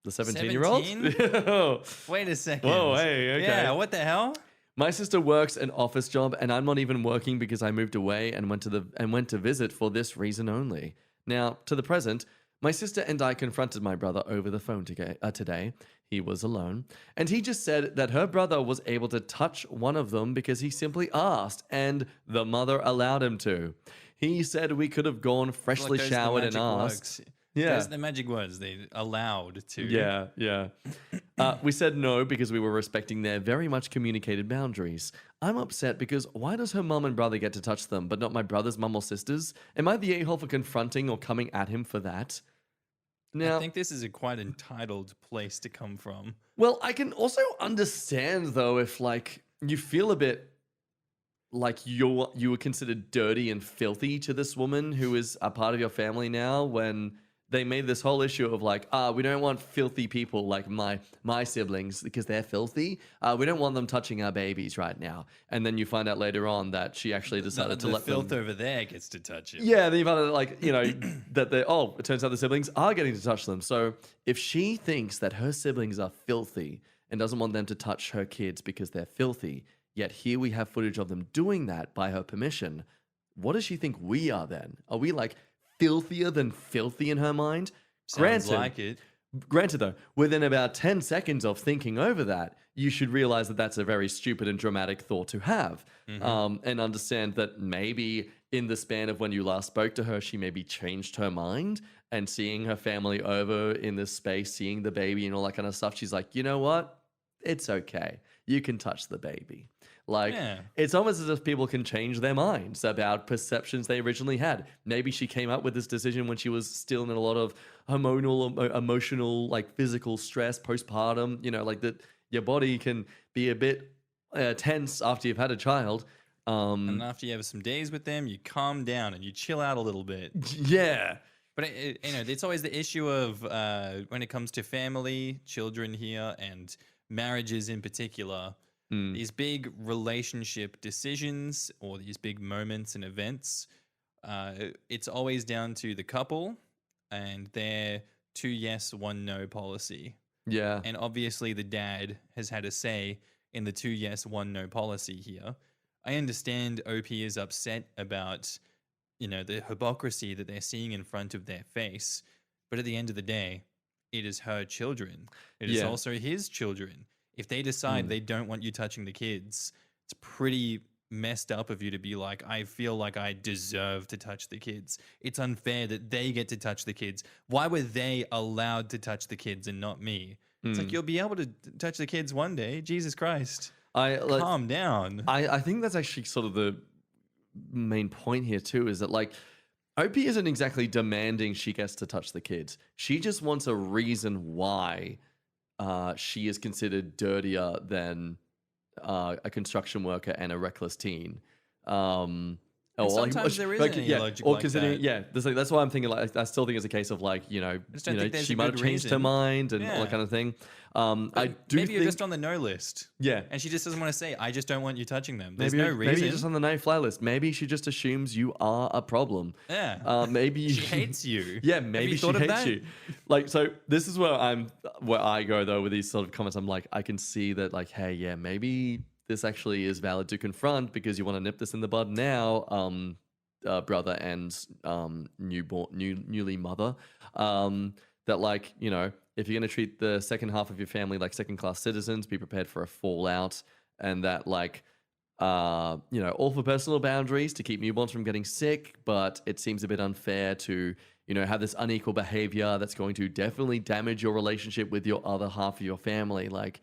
The 17-year-old? Wait a second. Whoa, hey, okay. Yeah, what the hell? My sister works an office job, and I'm not even working because I moved away and went to visit for this reason only. Now, to the present, my sister and I confronted my brother over the phone today. He was alone, and he just said that her brother was able to touch one of them because he simply asked, and the mother allowed him to. He said we could have gone freshly showered and asked. Yeah, the magic words. They allowed to. Yeah. We said no because we were respecting their very much communicated boundaries. I'm upset because why does her mum and brother get to touch them, but not my brother's mum or sisters? Am I the a-hole for confronting or coming at him for that? I Now, think this is a quite entitled place to come from. well, I can also understand though if like you feel a bit like you were considered dirty and filthy to this woman who is a part of your family now when they made this whole issue of like we don't want filthy people like my siblings because they're filthy, we don't want them touching our babies right now, and then you find out later on that she actually decided to The let filth them. over there gets to touch him. Yeah, then you find out like that they it turns out the siblings are getting to touch them. So if she thinks that her siblings are filthy and doesn't want them to touch her kids because they're filthy, yet here we have footage of them doing that by her permission, what does she think we are then? Are we like filthier than filthy in her mind? Sounds like it. Granted, though, within about 10 seconds of thinking over that, you should realize that that's a very stupid and dramatic thought to have. And understand that maybe in the span of when you last spoke to her, she maybe changed her mind, and seeing her family over in this space, seeing the baby and all that kind of stuff, she's like, you know what? It's okay. You can touch the baby. Like, Yeah. it's almost as if people can change their minds about perceptions they originally had. Maybe she came up with this decision when she was still in a lot of emotional, like physical stress postpartum. You know, like that your body can be a bit tense after you've had a child. And after you have some days with them, you calm down and you chill out a little bit. Yeah. But it's always the issue of when it comes to family, children here, and marriages in particular. These big relationship decisions or these big moments and events, it's always down to the couple and their 2 yes, 1 no policy. Yeah. And obviously the dad has had a say in the 2 yes, 1 no policy here. I understand OP is upset about, the hypocrisy that they're seeing in front of their face. But at the end of the day, it is her children. It is Yeah. also his children. If they decide they don't want you touching the kids, it's pretty messed up of you to be like, I feel like I deserve to touch the kids. It's unfair that they get to touch the kids. Why were they allowed to touch the kids and not me? It's like, you'll be able to touch the kids one day. Jesus Christ. Calm down. I think that's actually sort of the main point here too, is that like OP isn't exactly demanding she gets to touch the kids. She just wants a reason why she is considered dirtier than a construction worker and a reckless teen. Sometimes there isn't any logic or like considering, that. that's why I'm thinking like I still think it's a case of like just don't think there's she a might have good changed her reason. mind and all Yeah. that kind of thing. I do Maybe think you're just on the no list. yeah. And she just doesn't want to say, I just don't want you touching them. There's Maybe no reason. maybe you're just on the no-fly list. Maybe she just assumes you are a problem. Yeah. Maybe She hates you. Yeah, Have maybe you she thought of hates that? you. Like, so this is where I go though with these sort of comments. I'm like, I can see that, like, hey, yeah, maybe this actually is valid to confront because you want to nip this in the bud now, brother and newly mother. That like, if you're gonna treat the second half of your family like second-class citizens, be prepared for a fallout, and that like. All for personal boundaries to keep newborns from getting sick, but it seems a bit unfair to, have this unequal behavior that's going to definitely damage your relationship with your other half of your family. Like,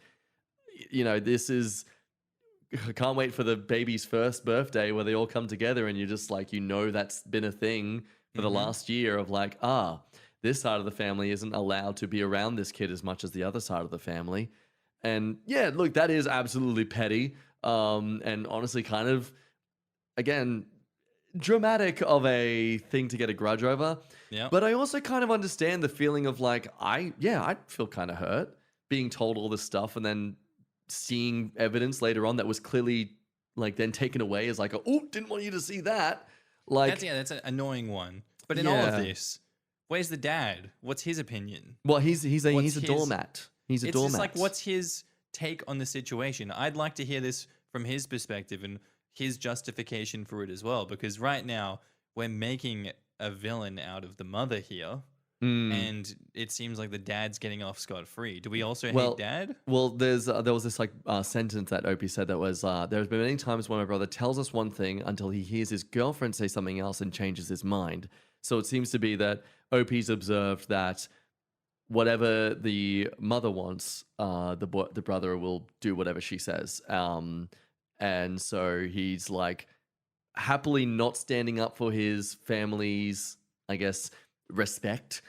this is, I can't wait for the baby's first birthday where they all come together and you're just like, that's been a thing for the last year of like, this side of the family isn't allowed to be around this kid as much as the other side of the family. And yeah, look, that is absolutely petty. And honestly, kind of, again, dramatic of a thing to get a grudge over. Yeah. But I also kind of understand the feeling of like, I'd feel kind of hurt being told all this stuff and then seeing evidence later on that was clearly like then taken away as like, oh, didn't want you to see that. Like, That's an annoying one. But in all of Yeah. this, where's the dad? What's his opinion? well, he's a What's his- doormat. He's a It's doormat. just like, what's his take on the situation? I'd like to hear this from his perspective and his justification for it as well, because right now we're making a villain out of the mother here, and it seems like the dad's getting off scot-free. Do we also Well, hate dad? Well, there was this like sentence that Opie said that was, there's been many times when my brother tells us one thing until he hears his girlfriend say something else and changes his mind. So it seems to be that Opie's observed that whatever the mother wants, the brother will do whatever she says. And so he's like happily not standing up for his family's, I guess, respect.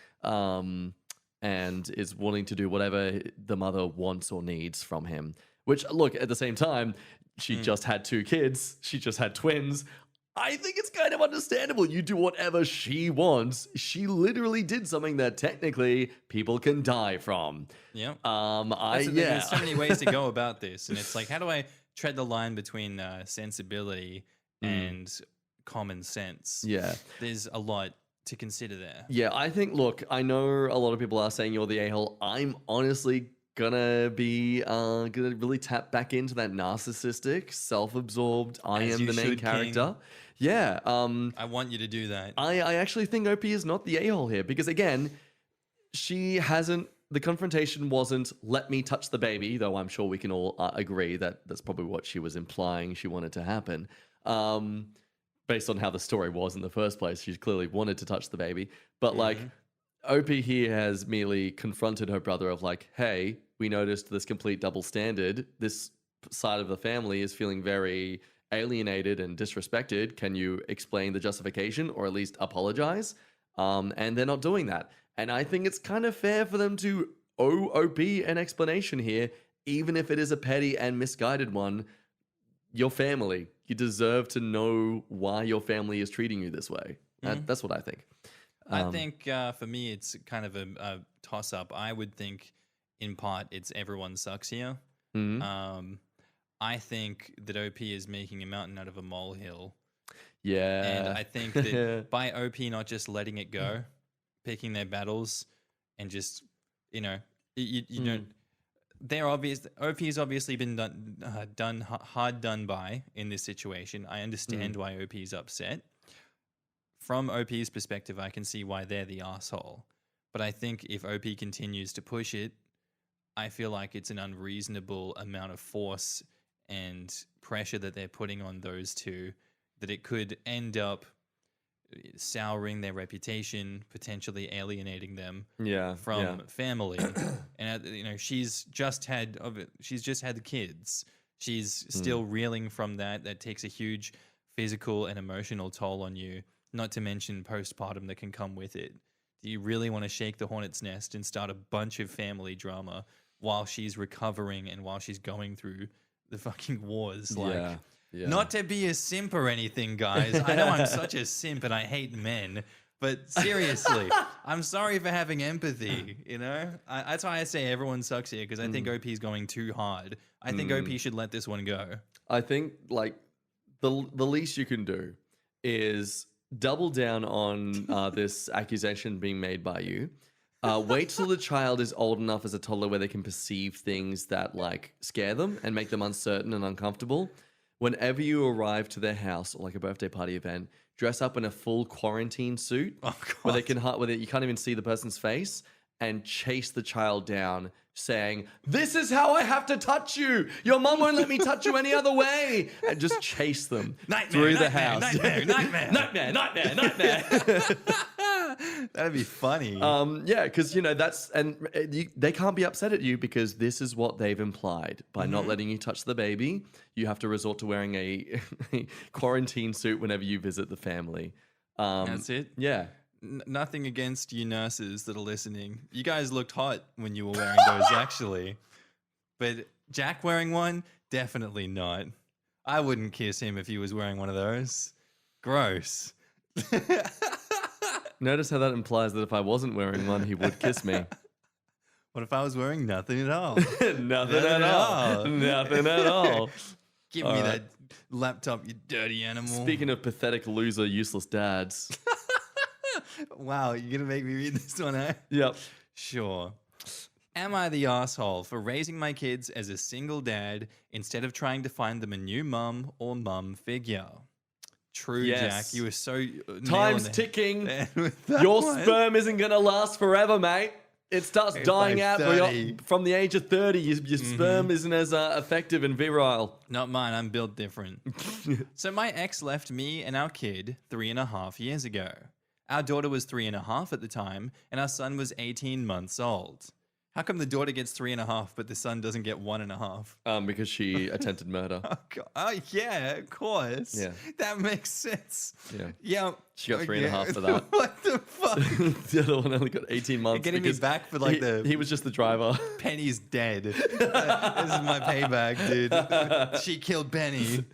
and is willing to do whatever the mother wants or needs from him. Which, look, at the same time, she just had 2 kids. She just had twins. I think it's kind of understandable. You do whatever she wants. She literally did something that technically people can die from. Yeah. I Thing. There's so many ways to go about this, and it's like, how do I tread the line between sensibility and common sense? Yeah. There's a lot to consider there. Yeah, I think, look, I know a lot of people are saying you're the a-hole. I'm honestly gonna really tap back into that narcissistic, self-absorbed, I As am you the main should, character. King. Yeah. I want you to do that. I actually think OP is not the a-hole here because, again, the confrontation wasn't, let me touch the baby, though I'm sure we can all agree that that's probably what she was implying she wanted to happen. Based on how the story was in the first place, she clearly wanted to touch the baby. But, like, OP here has merely confronted her brother of like, hey, we noticed this complete double standard. This side of the family is feeling very alienated and disrespected. Can you explain the justification or at least apologize? And they're not doing that. And I think it's kind of fair for them to owe OP an explanation here, even if it is a petty and misguided one. Your family, you deserve to know why your family is treating you this way. That's what I think. I think for me, it's kind of a toss-up. I would think, in part, it's everyone sucks here. I think that OP is making a mountain out of a molehill. Yeah. And I think that by OP not just letting it go, picking their battles, and just, you don't... They're obvious. OP has obviously been hard done by in this situation. I understand why OP is upset. From OP's perspective, I can see why they're the asshole. But I think if OP continues to push it, I feel like it's an unreasonable amount of force and pressure that they're putting on those two, that it could end up souring their reputation, potentially alienating them from family. And she's just had the kids. She's still reeling from that. That takes a huge physical and emotional toll on you, not to mention postpartum that can come with it. Do you really want to shake the hornet's nest and start a bunch of family drama while she's recovering and while she's going through the fucking wars? Not to be a simp or anything, guys. I know I'm such a simp and I hate men, but seriously, I'm sorry for having empathy, That's why I say everyone sucks here, because I think OP's going too hard. I think OP should let this one go. I think, like, the least you can do is double down on this accusation being made by you. Wait till the child is old enough as a toddler where they can perceive things that, like, scare them and make them uncertain and uncomfortable. Whenever you arrive to their house or like a birthday party event, dress up in a full quarantine suit where you can't even see the person's face, and chase the child down saying, "This is how I have to touch you. Your mum won't let me touch you any other way." And just chase them through the house. Nightmare. That'd be funny. Yeah, because they can't be upset at you because this is what they've implied by not letting you touch the baby. You have to resort to wearing a quarantine suit whenever you visit the family. That's it. Yeah. Nothing against you nurses that are listening. You guys looked hot when you were wearing those, actually. But Jack wearing one, definitely not. I wouldn't kiss him if he was wearing one of those. Gross. Notice how that implies that if I wasn't wearing one, he would kiss me. What if I was wearing nothing at all? Nothing at all. Give me that laptop, you dirty animal. Speaking of pathetic, loser, useless dads. Wow, you're going to make me read this one, eh? Yep. Sure. Am I the asshole for raising my kids as a single dad instead of trying to find them a new mum or mum figure? True, yes. Jack. You were so... Time's ticking. Your sperm isn't going to last forever, mate. It starts dying out from the age of 30. Your sperm isn't as effective and virile. Not mine. I'm built different. So my ex left me and our kid 3.5 years ago. Our daughter was 3.5 at the time, and our son was 18 months old. How come the daughter gets 3.5, but the son doesn't get 1.5? Because she attempted murder. Oh, God. Oh, yeah, of course. Yeah. That makes sense. Yeah. Yeah. She got 3.5 for that. What the fuck? The other one only got 18 months. Getting me because back for like he was just the driver. Penny's dead. This is my payback, dude. She killed Penny.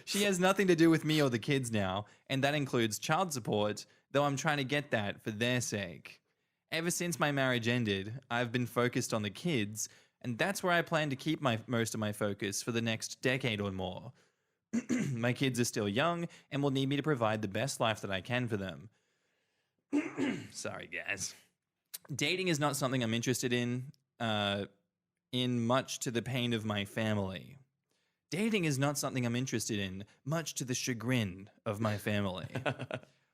She has nothing to do with me or the kids now, and that includes child support, though I'm trying to get that for their sake. Ever since my marriage ended, I've been focused on the kids, and that's where I plan to keep most of my focus for the next decade or more. My kids are still young and will need me to provide the best life that I can for them. Sorry, guys. Dating is not something I'm interested in much to the pain of my family. Dating is not something I'm interested in, much to the chagrin of my family.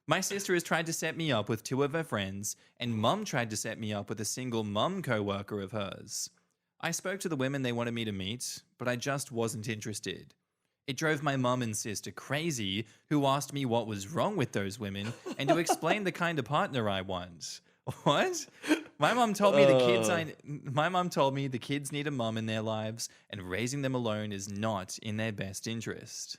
My sister has tried to set me up with 2 of her friends, and Mum tried to set me up with a single mum co-worker of hers. I spoke to the women they wanted me to meet, but I just wasn't interested. It drove my mum and sister crazy, who asked me what was wrong with those women and to explain the kind of partner I want. What? My mum told me the kids need a mum in their lives, and raising them alone is not in their best interest.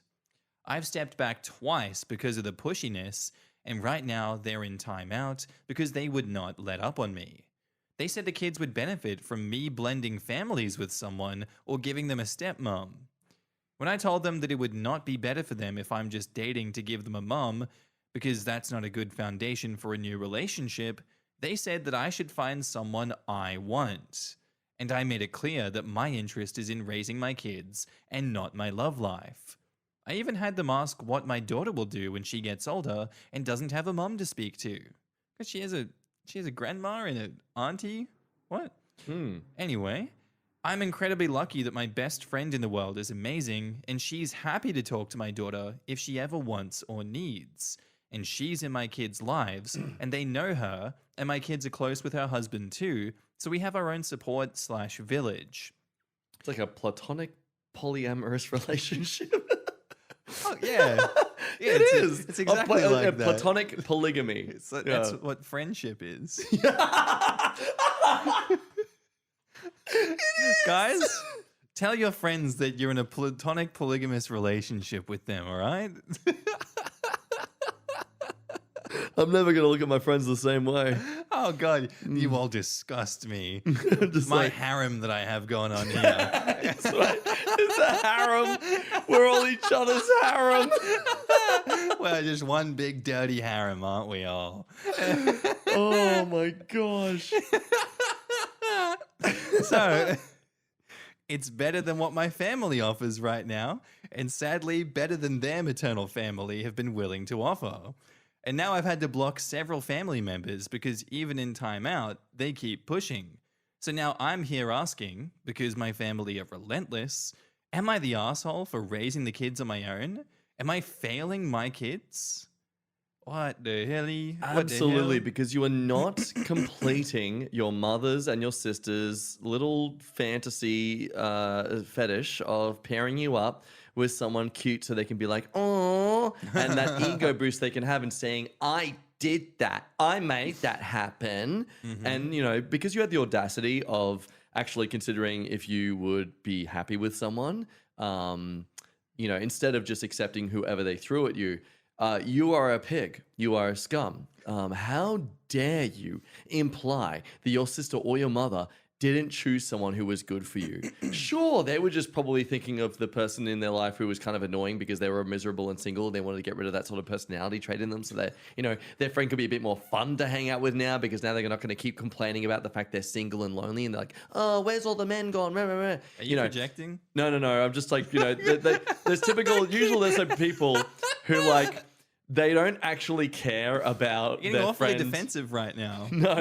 I've stepped back twice because of the pushiness, and right now they're in timeout because they would not let up on me. They said the kids would benefit from me blending families with someone or giving them a stepmom. When I told them that it would not be better for them if I'm just dating to give them a mum, because that's not a good foundation for a new relationship, they said that I should find someone I want. And I made it clear that my interest is in raising my kids and not my love life. I even had them ask what my daughter will do when she gets older and doesn't have a mum to speak to. Because she has a grandma and an auntie? What? Anyway, I'm incredibly lucky that my best friend in the world is amazing, and she's happy to talk to my daughter if she ever wants or needs. And she's in my kids' lives, and they know her, and my kids are close with her husband too, so we have our own support/village. It's like a platonic polyamorous relationship. Oh, yeah. Yeah, It is. It's exactly like that. Platonic polygamy. That's what friendship is. Guys, tell your friends that you're in a platonic polygamous relationship with them, all right? I'm never going to look at my friends the same way. Oh, God. You all disgust me. Just My like, harem that I have going on here. it's, right. It's a harem. We're all each other's harem. We're just one big dirty harem, aren't we all? Oh, my gosh. So, it's better than what my family offers right now, and sadly, better than their maternal family have been willing to offer. And now I've had to block several family members because even in timeout, they keep pushing. So now I'm here asking, because my family are relentless, am I the asshole for raising the kids on my own? Am I failing my kids? What the helly? Absolutely, because you are not completing your mother's and your sister's little fantasy fetish of pairing you up with someone cute so they can be like, oh, and that ego boost they can have in saying, I did that. I made that happen. And, you know, because you had the audacity of actually considering if you would be happy with someone, you know, instead of just accepting whoever they threw at you, you are a pig. You are a scum. How dare you imply that your sister or your mother didn't choose someone who was good for you? Sure, they were just probably thinking of the person in their life who was kind of annoying because they were miserable and single. They wanted to get rid of that sort of personality trait in them so that, you know, their friend could be a bit more fun to hang out with now because now they're not going to keep complaining about the fact they're single and lonely and they're like, oh, where's all the men gone? Are you projecting? No. I'm just like, you know, there's usually there's some people who like, they don't actually care about You're their getting awfully friends. defensive right now. No.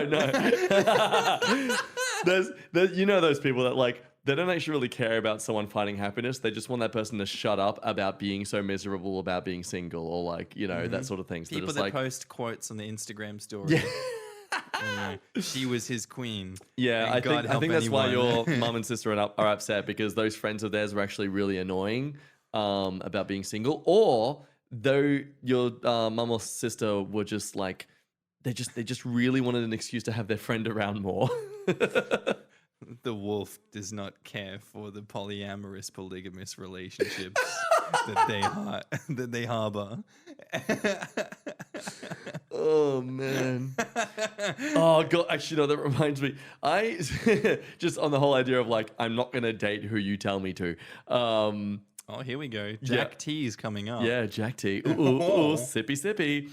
there's you know those people that like they don't actually really care about someone finding happiness. They just want that person to shut up about being so miserable about being single or like, you know, that sort of thing. So People just that like, post quotes on the Instagram story. Yeah. She was his queen. yeah, And God I help think that's why anyone. your mum and sister are upset because those friends of theirs were actually really annoying about being single, or though your mum or sister were just like they just really wanted an excuse to have their friend around more. The wolf does not care for the polyamorous, polygamous relationships that they harbor. Oh man. Oh god, actually no, that reminds me. I just on the whole idea of like I'm not gonna date who you tell me to. Oh, here we go. Jack T is coming up. Yeah, Jack T. Ooh, sippy sippy.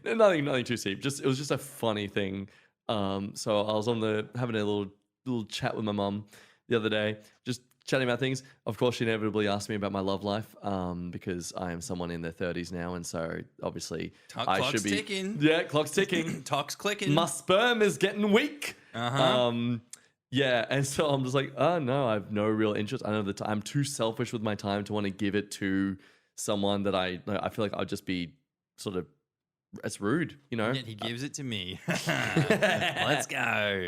Nothing too deep. It was just a funny thing. So I was having a little chat with my mum the other day, just chatting about things. Of course, she inevitably asked me about my love life, because I am someone in their 30s now, and so obviously I Clock's should be ticking. Yeah, clock's ticking. Talk's clicking. My sperm is getting weak. Uh-huh. Yeah, and so I'm just like, oh no, I have no real interest. I know that I'm too selfish with my time to want to give it to someone that I feel like I'd just be sort of, it's rude, you know. Yet he gives it to me. Let's go.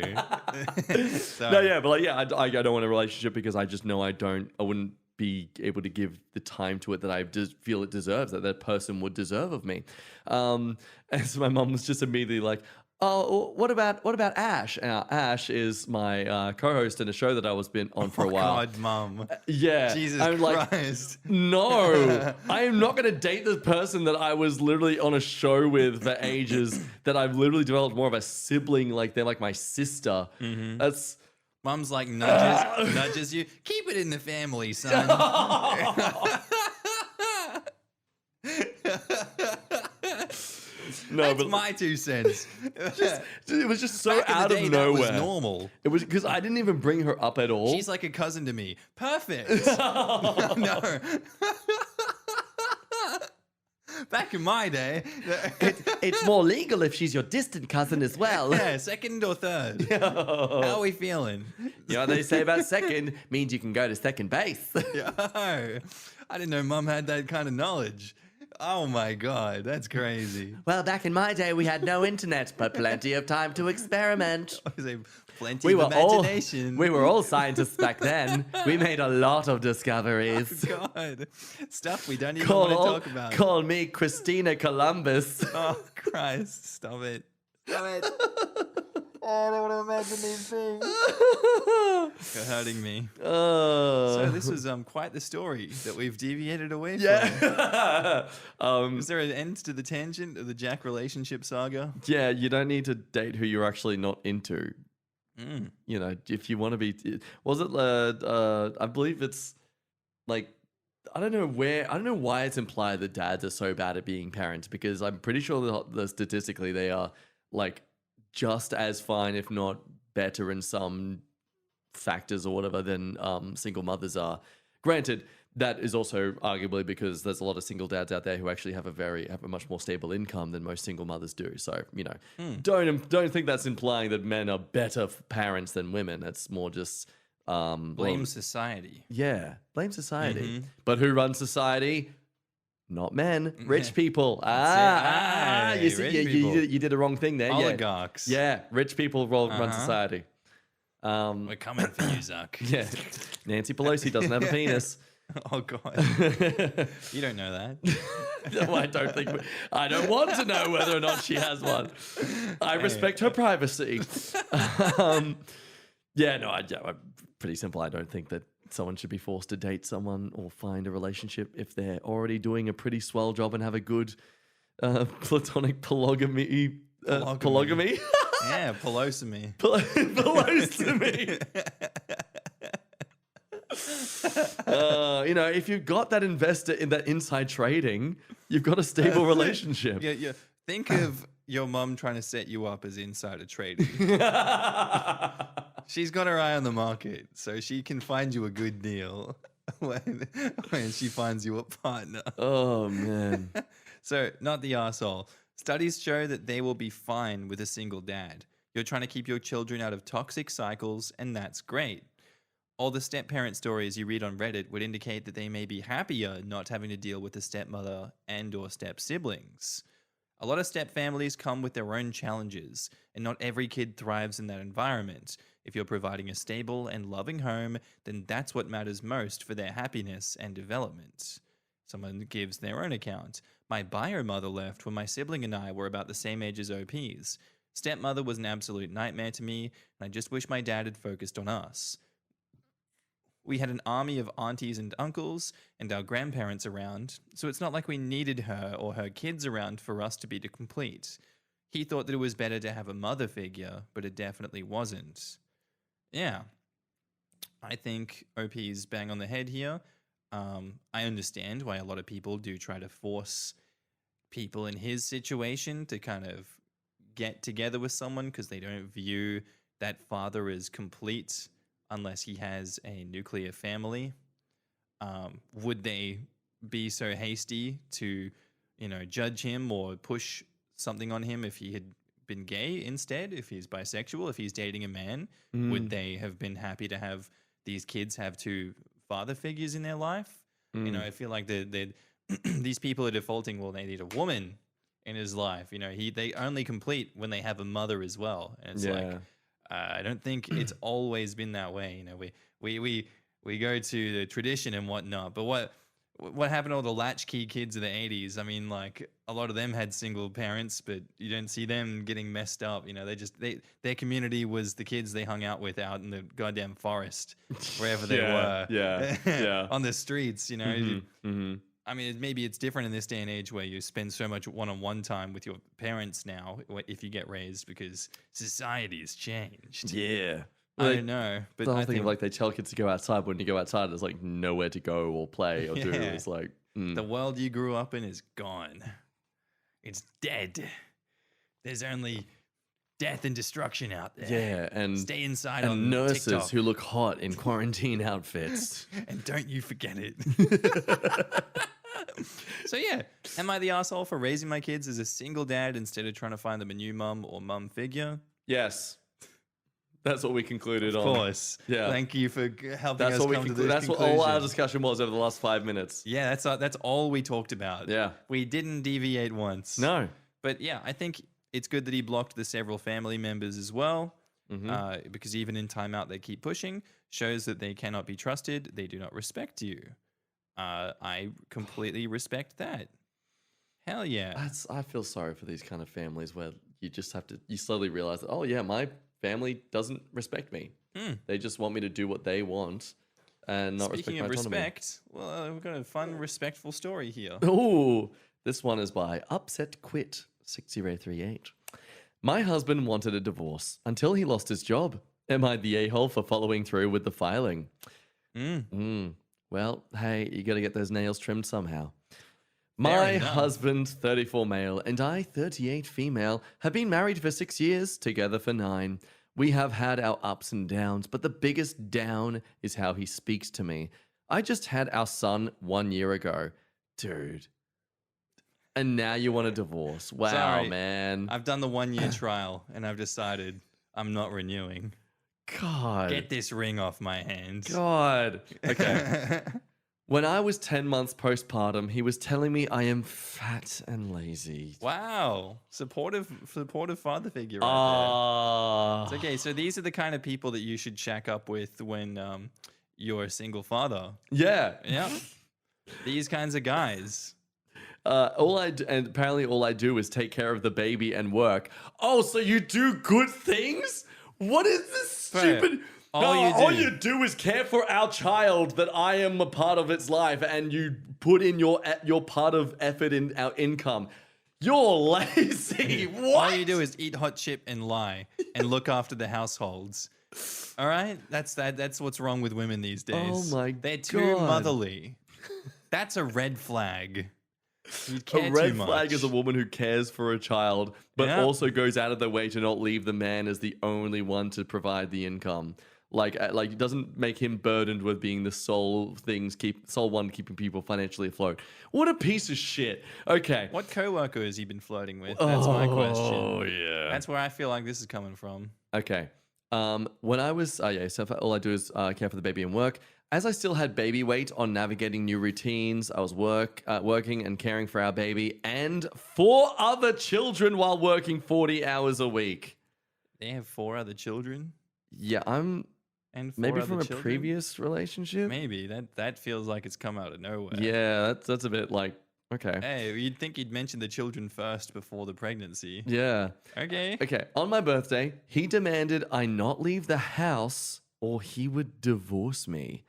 So, No, yeah, but like, yeah, I don't want a relationship because I just know I wouldn't be able to give the time to it that I feel it deserves, that person would deserve of me. And so my mom was just immediately like, oh, what about Ash? Ash is my co-host in a show that I was been on for a while. God, Mum. Yeah, Jesus I'm Christ. like, no, I am not going to date the person that I was literally on a show with for ages. That I've literally developed more of a sibling, like they're like my sister. That's. Mum's like nudges you. Keep it in the family, son. No, That's but my 2 cents. it was just so Back in the out day, of that nowhere. was normal. It was because I didn't even bring her up at all. She's like a cousin to me. Perfect. No. Back in my day. It's more legal if she's your distant cousin as well. Yeah, second or third. How are we feeling? You know what they say about second means you can go to second base. Yo, I didn't know Mum had that kind of knowledge. Oh my God, that's crazy. Well, back in my day, we had no internet, but plenty of time to experiment. I say plenty of imagination. We were all scientists back then. We made a lot of discoveries. Oh God, stuff we don't even want to talk about. Call me Christina Columbus. Oh Christ, stop it. Stop it. I don't want to imagine these things. You're hurting me. So this was quite the story that we've deviated away from. Is there an end to the tangent of the Jack relationship saga? Yeah, you don't need to date who you're actually not into. You know, if you want to be, was it? I believe it's like, I don't know why it's implied that dads are so bad at being parents, because I'm pretty sure that statistically they are like just as fine, if not better in some factors or whatever, than single mothers are. Granted, that is also arguably because there's a lot of single dads out there who actually have a much more stable income than most single mothers do. So, you know, don't think that's implying that men are better parents than women. It's more just Blame society. Yeah, blame society. But who runs society? Not men, rich people. You see, rich people. You did a wrong thing there. Oligarchs. Yeah, rich people run society. We're coming for you, Zuck. Yeah, Nancy Pelosi doesn't have a penis. Oh God, you don't know that. No, I don't think. I don't want to know whether or not she has one. I respect her privacy. Yeah, no, I'm pretty simple. I don't think that someone should be forced to date someone or find a relationship if they're already doing a pretty swell job and have a good platonic polygamy. Polygamy? Yeah, Pelosi. Pelosi. You know, if you've got that investor in that inside trading, you've got a stable relationship. Yeah. Think of your mum trying to set you up as insider trading. She's got her eye on the market, so she can find you a good deal when she finds you a partner. Oh, man. So, not the arsehole. Studies show that they will be fine with a single dad. You're trying to keep your children out of toxic cycles, and that's great. All the step-parent stories you read on Reddit would indicate that they may be happier not having to deal with a stepmother and or step-siblings. A lot of step families come with their own challenges, and not every kid thrives in that environment. If you're providing a stable and loving home, then that's what matters most for their happiness and development. Someone gives their own account. My bio mother left when my sibling and I were about the same age as OP's. Stepmother was an absolute nightmare to me, and I just wish my dad had focused on us. We had an army of aunties and uncles and our grandparents around, so it's not like we needed her or her kids around for us to be complete. He thought that it was better to have a mother figure, but it definitely wasn't. Yeah, I think OP's bang on the head here. I understand why a lot of people do try to force people in his situation to kind of get together with someone because they don't view that father as complete unless he has a nuclear family. Would they be so hasty to, judge him or push something on him if he had been gay instead, if he's bisexual, if he's dating a man? Would they have been happy to have these kids have two father figures in their life? I feel like these people are defaulting, well, they need a woman in his life. They only complete when they have a mother as well. And it's like, I don't think it's always been that way. We go to the tradition and whatnot, but what happened to all the latchkey kids of the 80s? I mean, like, a lot of them had single parents, but you don't see them getting messed up. Their community was the kids they hung out with out in the goddamn forest, wherever they were. Yeah. On the streets, I mean, maybe it's different in this day and age where you spend so much one-on-one time with your parents now if you get raised because society has changed. Yeah. I don't know, but the whole I thing think of like they tell kids to go outside. When you go outside, there's like nowhere to go or play or do. It's like the world you grew up in is gone. It's dead. There's only death and destruction out there. Yeah, and stay inside and on nurses TikTok. who look hot in quarantine outfits. And don't you forget it. So yeah, am I the asshole for raising my kids as a single dad instead of trying to find them a new mum or mum figure? Yes. That's what we concluded on. Of course. Yeah. Thank you for helping That's us what we come to concluded. this That's what conclusion. all our discussion was over the last 5 minutes. Yeah, that's all we talked about. Yeah. We didn't deviate once. No. But yeah, I think it's good that he blocked the several family members as well, because even in timeout they keep pushing, shows that they cannot be trusted. They do not respect you. I completely respect that. Hell yeah. I feel sorry for these kind of families where you just have to, you slowly realize that, oh yeah, my family doesn't respect me. They just want me to do what they want and not Speaking of respect my autonomy. respect, well, we've got a fun, respectful story here. Ooh, this one is by Upset Quit 6038. My husband wanted a divorce until he lost his job. Am I the a-hole for following through with the filing? Well, hey, you got to get those nails trimmed somehow. My enough. husband, 34 male, and I, 38 female, have been married for 6 years, together for 9. We have had our ups and downs, but the biggest down is how he speaks to me. I just had our son 1 year ago. Dude. And now you want a divorce. Wow, Sorry. man. I've done the 1 year trial and I've decided I'm not renewing. God. Get this ring off my hands. God. Okay. When I was 10 months postpartum, he was telling me I am fat and lazy. Wow. Supportive father figure right Ah. there. It's okay. So these are the kind of people that you should shack up with when you're a single father. Yeah. Yeah. These kinds of guys. And apparently all I do is take care of the baby and work. Oh, so you do good things? What is this stupid? All you do is care for our child that I am a part of its life, and you put in your part of effort in our income. You're lazy. What? All you do is eat hot chip and lie and look after the households. All right? That's what's wrong with women these days. Oh my They're too God. motherly. That's a red flag. You care A red too much. flag is a woman who cares for a child, but Yeah. also goes out of their way to not leave the man as the only one to provide the income. Like it doesn't make him burdened with being the sole one keeping people financially afloat. What a piece of shit. Okay. What coworker has he been flirting with? That's my question. Oh yeah. That's where I feel like this is coming from. Okay. When I was so all I do is care for the baby and work. As I still had baby weight on navigating new routines, I was working and caring for our baby and 4 other children while working 40 hours a week. They have 4 other children? Yeah, I'm And 4 maybe other from a children? previous relationship. Maybe. That feels like it's come out of nowhere. Yeah, that's a bit like Okay. Hey, you'd think he'd mention the children first before the pregnancy. Yeah. Okay. Okay. On my birthday, he demanded I not leave the house or he would divorce me.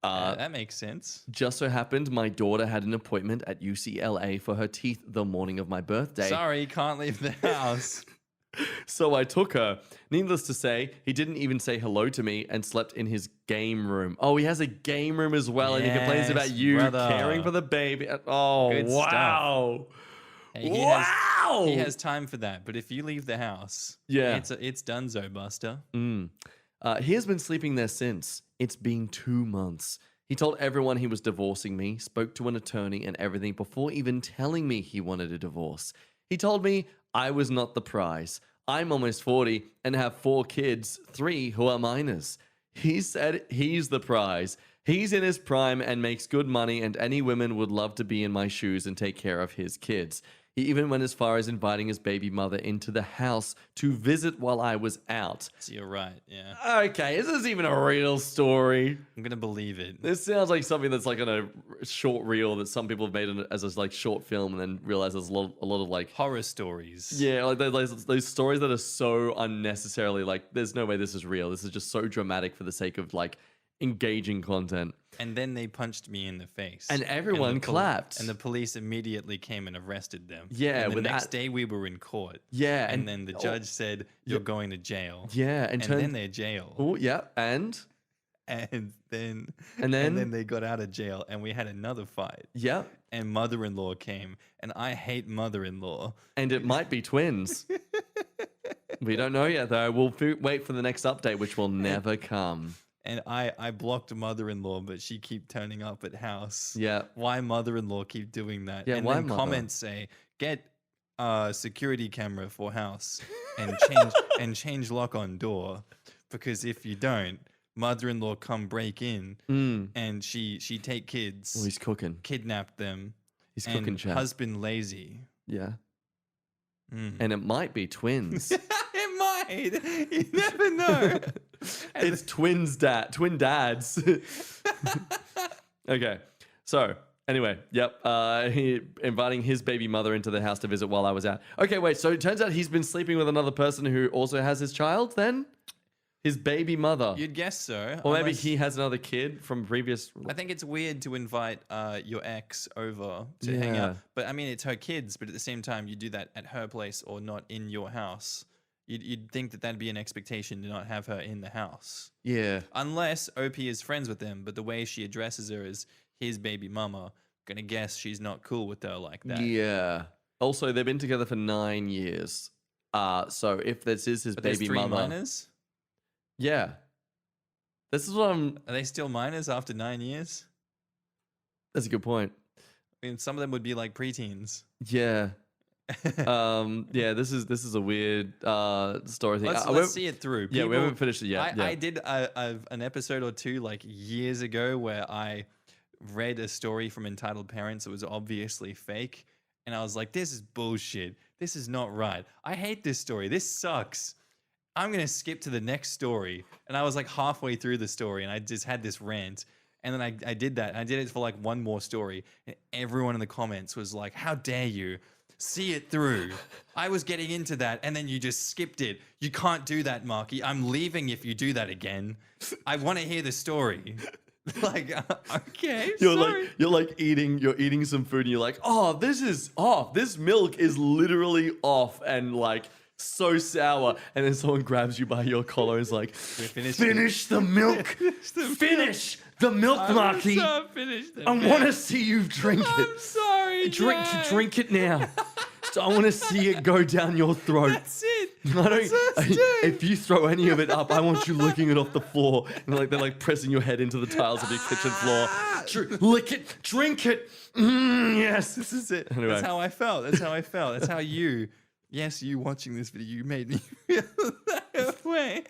That makes sense. Just so happened my daughter had an appointment at UCLA for her teeth the morning of my birthday. Sorry, can't leave the house. So I took her. Needless to say, he didn't even say hello to me and slept in his game room. Oh, he has a game room as well, and he complains about Yes, you brother. caring for the baby. Oh, Good stuff. wow. Hey, Wow. He has time for that, but if you leave the house, Yeah. it's donezo, Buster. He has been sleeping there since. It's been 2 months. He told everyone he was divorcing me, spoke to an attorney and everything before even telling me he wanted a divorce. He told me I was not the prize. I'm almost 40 and have 4 kids, 3 who are minors. He said he's the prize. He's in his prime and makes good money, and any women would love to be in my shoes and take care of his kids. He even went as far as inviting his baby mother into the house to visit while I was out. So you're right, yeah. Okay, is this even a real story? I'm gonna believe it. This sounds like something that's like on a short reel that some people have made as a like short film and then realize there's a lot of like Horror stories. yeah, like those stories that are so unnecessarily like there's no way this is real. This is just so dramatic for the sake of like engaging content. And then they punched me in the face. And everyone the clapped. And the police immediately came and arrested them. Yeah, And the with next that- day we were in court. Yeah, And then the judge said, "You're going to jail." yeah, And then they're jail. oh yeah, and And then they got out of jail and we had another fight. yeah, And mother-in-law came. And I hate mother-in-law. and it might be twins. We don't know yet though. We'll wait for the next update, which will never come. And I blocked mother-in-law, but she keep turning up at house. Yeah. Why mother-in-law keep doing that? Yeah, and why then mother? comments say, get a security camera for house and change lock on door. Because if you don't, mother-in-law come break in and she take kids, Oh, he's cooking. kidnap them, He's and cooking, chat. husband lazy. Yeah. Mm. And it might be twins. It might. You never know. It's twin dads. Okay. So anyway, yep. He inviting his baby mother into the house to visit while I was out. Okay, wait. So it turns out he's been sleeping with another person who also has his child. Then his baby mother, You'd guess so. or maybe unless- he has another kid from previous. I think it's weird to invite your ex over to hang out. Yeah. But I mean, it's her kids, but at the same time, you do that at her place or not in your house. You'd think that that'd be an expectation to not have her in the house. Yeah. Unless OP is friends with them, but the way she addresses her is his baby mama. Gonna guess she's not cool with her like that. Yeah. Also, they've been together for 9 years. So if this is his But there's baby 3 mother, minors? yeah. This is what I'm. Are they still minors after 9 years? That's a good point. I mean, some of them would be like preteens. Yeah. Yeah. This is a weird story thing. Let's see it through. Yeah, we People- haven't finished it yet. I did an episode or two like years ago where I read a story from Entitled Parents that was obviously fake. And I was like, this is bullshit. This is not right. I hate this story. This sucks. I'm going to skip to the next story. And I was like halfway through the story and I just had this rant. And then I did that. I did it for like one more story. And everyone in the comments was like, how dare you? See it through. I was getting into that and then you just skipped it. You can't do that, Marky. I'm leaving if you do that again. I want to hear the story. Like, okay, sorry. You're eating some food and you're like, oh, this is off. This milk is literally off and like so sour. And then someone grabs you by your collar and is like, finish the milk. Finish the milk, Marky. I want to see you drink it. I'm sorry. Dad. Drink it now. I want to see it go down your throat. That's it. If you throw any of it up, I want you licking it off the floor. And like they're like pressing your head into the tiles of your kitchen floor. Lick it, drink it. Yes, This is it. Anyway. That's how I felt. That's how you watching this video, you made me feel that way.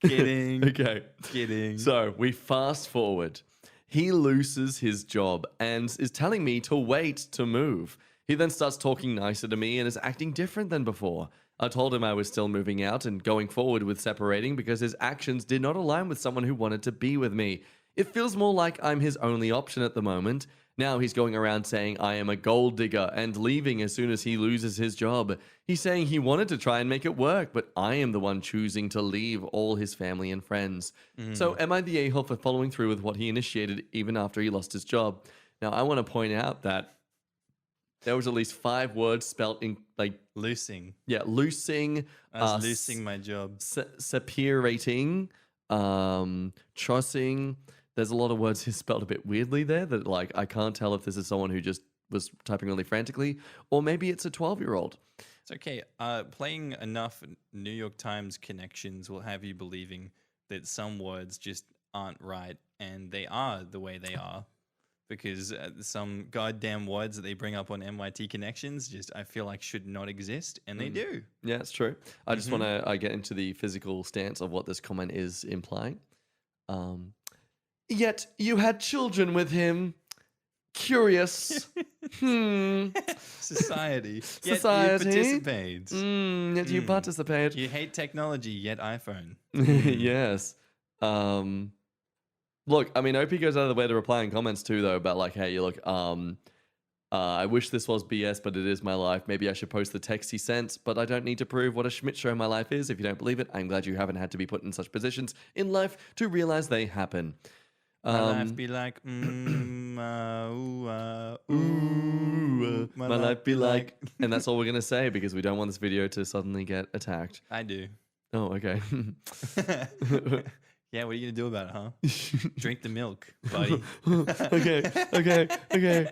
Kidding. Okay. Kidding. So we fast forward. He loses his job and is telling me to wait to move. He then starts talking nicer to me and is acting different than before. I told him I was still moving out and going forward with separating because his actions did not align with someone who wanted to be with me. It feels more like I'm his only option at the moment. Now he's going around saying I am a gold digger and leaving as soon as he loses his job. He's saying he wanted to try and make it work, but I am the one choosing to leave all his family and friends. So am I the a-hole for following through with what he initiated even after he lost his job? Now I want to point out that there was at least 5 words spelt in like Loosing. loosing, I was losing my job. separating, trussing. There's a lot of words he's spelled a bit weirdly there that like I can't tell if this is someone who just was typing really frantically or maybe it's a 12-year-old. It's okay. Playing enough New York Times connections will have you believing that some words just aren't right, and they are the way they are. Because some goddamn words that they bring up on NYT connections just I feel like should not exist, and they do. Yeah, it's true. I just want to get into the physical stance of what this comment is implying. Yet you had children with him. Curious. Society. Yet Society. you participate. Yet you participate. You hate technology, yet iPhone. Yes. Look, I mean, OP goes out of the way to reply in comments too, though, about like, hey, look, I wish this was BS, but it is my life. Maybe I should post the text he sent, but I don't need to prove what a Schmidt show my life is. If you don't believe it, I'm glad you haven't had to be put in such positions in life to realize they happen. My life be like, My life be like, and that's all we're gonna say because we don't want this video to suddenly get attacked. I do. Oh, okay. Yeah, what are you gonna do about it, huh? Drink the milk, buddy. Okay.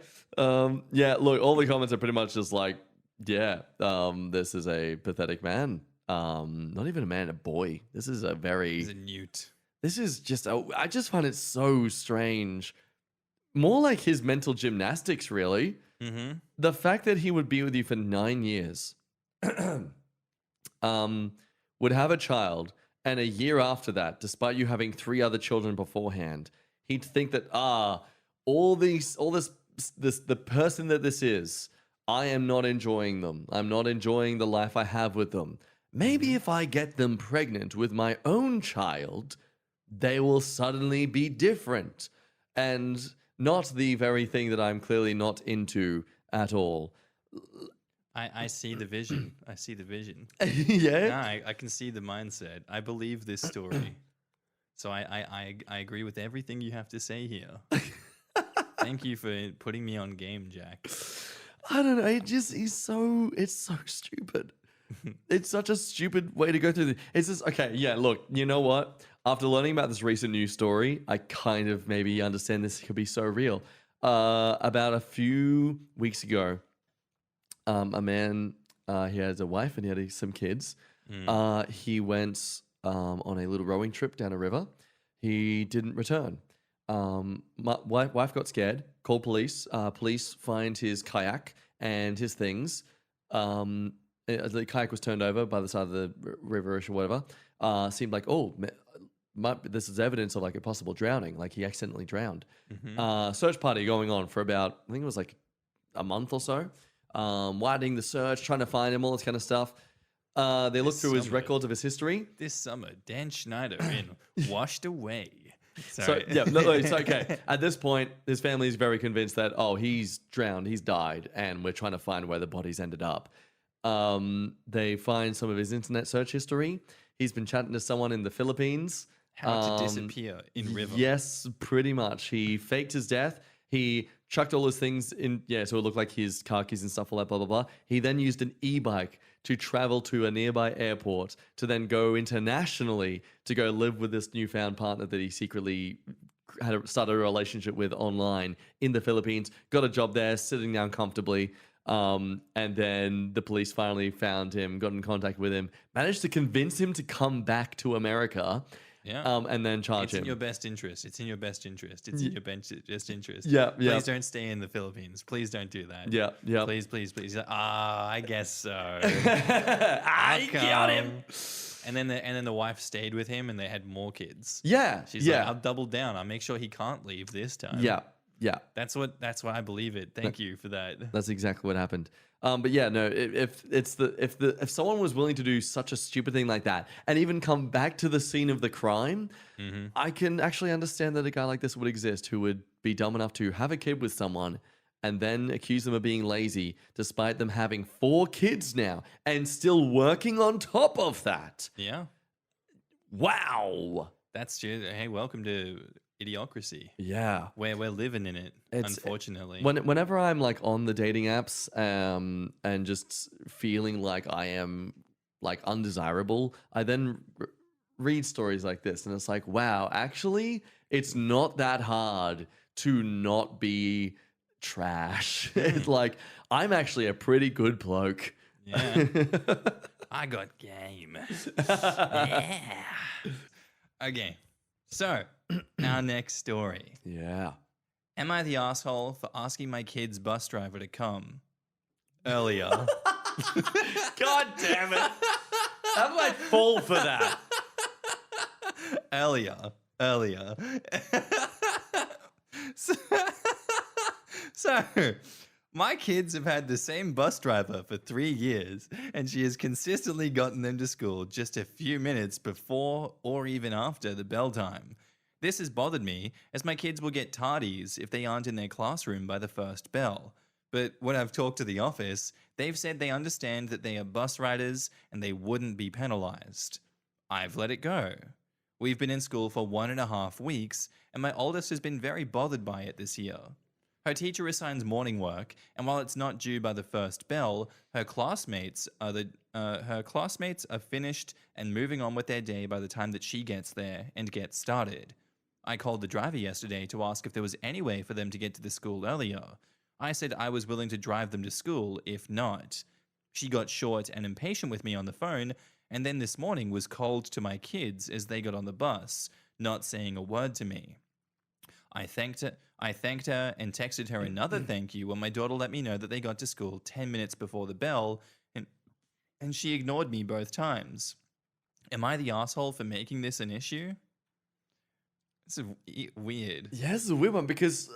Yeah, look, all the comments are pretty much just like, yeah, this is a pathetic man. Not even a man, a boy. This is a very. He's a newt. This is just. I just find it so strange. More like his mental gymnastics, really. Mm-hmm. The fact that he would be with you for 9 years, would have a child. And a year after that, despite you having 3 other children beforehand, he'd think that the person that this is, I am not enjoying them. I'm not enjoying the life I have with them. Maybe if I get them pregnant with my own child, they will suddenly be different and not the very thing that I'm clearly not into at all. I see the vision. I see the vision. Yeah. No, I can see the mindset. I believe this story. So I agree with everything you have to say here. Thank you for putting me on game, Jack. I don't know. It's so stupid. It's such a stupid way to go through this. It's just, okay, yeah, look, you know what? After learning about this recent news story, I kind of maybe understand this could be so real. About a few weeks ago, a man, he has a wife and he had some kids. He went on a little rowing trip down a river. He didn't return. My wife got scared, called police. Police find his kayak and his things. The kayak was turned over by the side of the river or whatever. Seemed like, this is evidence of like a possible drowning, like he accidentally drowned. Search party going on for about, I think it was like a month or so. Widening the search, trying to find him, all this kind of stuff. They looked through his records of his history. This summer, Dan Schneider in Washed Away. Sorry. So, yeah, no, it's okay. At this point, his family is very convinced that, he's drowned, he's died, and we're trying to find where the bodies ended up. They find some of his internet search history. He's been chatting to someone in the Philippines. How to disappear in river. Yes, pretty much. He faked his death. He chucked all his things in, so it looked like his car keys and stuff, all that, blah, blah, blah. He then used an e-bike to travel to a nearby airport to then go internationally to go live with this newfound partner that he secretly started a relationship with online in the Philippines, got a job there, sitting down comfortably. And then the police finally found him, got in contact with him, managed to convince him to come back to America. Yeah. And then charge it's him. It's in your best interest. It's in your best interest. It's in your best interest. Yeah. Please don't stay in the Philippines. Please don't do that. Yeah. Please. He's like, I guess so. I got him. And then the wife stayed with him, and they had more kids. Yeah. She's like, I'll double down. I'll make sure he can't leave this time. Yeah. Yeah, That's why I believe it. Thank you for that. that's exactly what happened. But yeah, no, if someone was willing to do such a stupid thing like that and even come back to the scene of the crime, Hmm. I can actually understand that a guy like this would exist who would be dumb enough to have a kid with someone and then accuse them of being lazy, despite them having 4 kids now and still working on top of that. Yeah, Wow. that's just, hey, welcome to idiocracy. Yeah. Where we're living in it, It's unfortunately. whenever I'm like on the dating apps, and just feeling like I am like undesirable, I then read stories like this, and it's like, wow, actually, it's not that hard to not be trash. It's like I'm actually a pretty good bloke. Yeah. I got game. Yeah. Okay, so our next story. Yeah. Am I the asshole for asking my kid's bus driver to come earlier? God damn it! How did I fall for that? earlier. so, so, my kids have had the same bus driver for 3 years, and she has consistently gotten them to school just a few minutes before or even after the bell time. This has bothered me, as my kids will get tardies if they aren't in their classroom by the first bell. But when I've talked to the office, they've said they understand that they are bus riders and they wouldn't be penalized. I've let it go. We've been in school for 1.5 weeks, and my oldest has been very bothered by it this year. Her teacher assigns morning work, and while it's not due by the first bell, her classmates are finished and moving on with their day by the time that she gets there and gets started. I called the driver yesterday to ask if there was any way for them to get to the school earlier. I said I was willing to drive them to school if not. She got short and impatient with me on the phone, and then this morning was cold to my kids as they got on the bus, not saying a word to me. I thanked her and texted her another thank you when my daughter let me know that they got to school 10 minutes before the bell, and she ignored me both times. Am I the asshole for making this an issue? It's weird. Yeah, this is a weird one because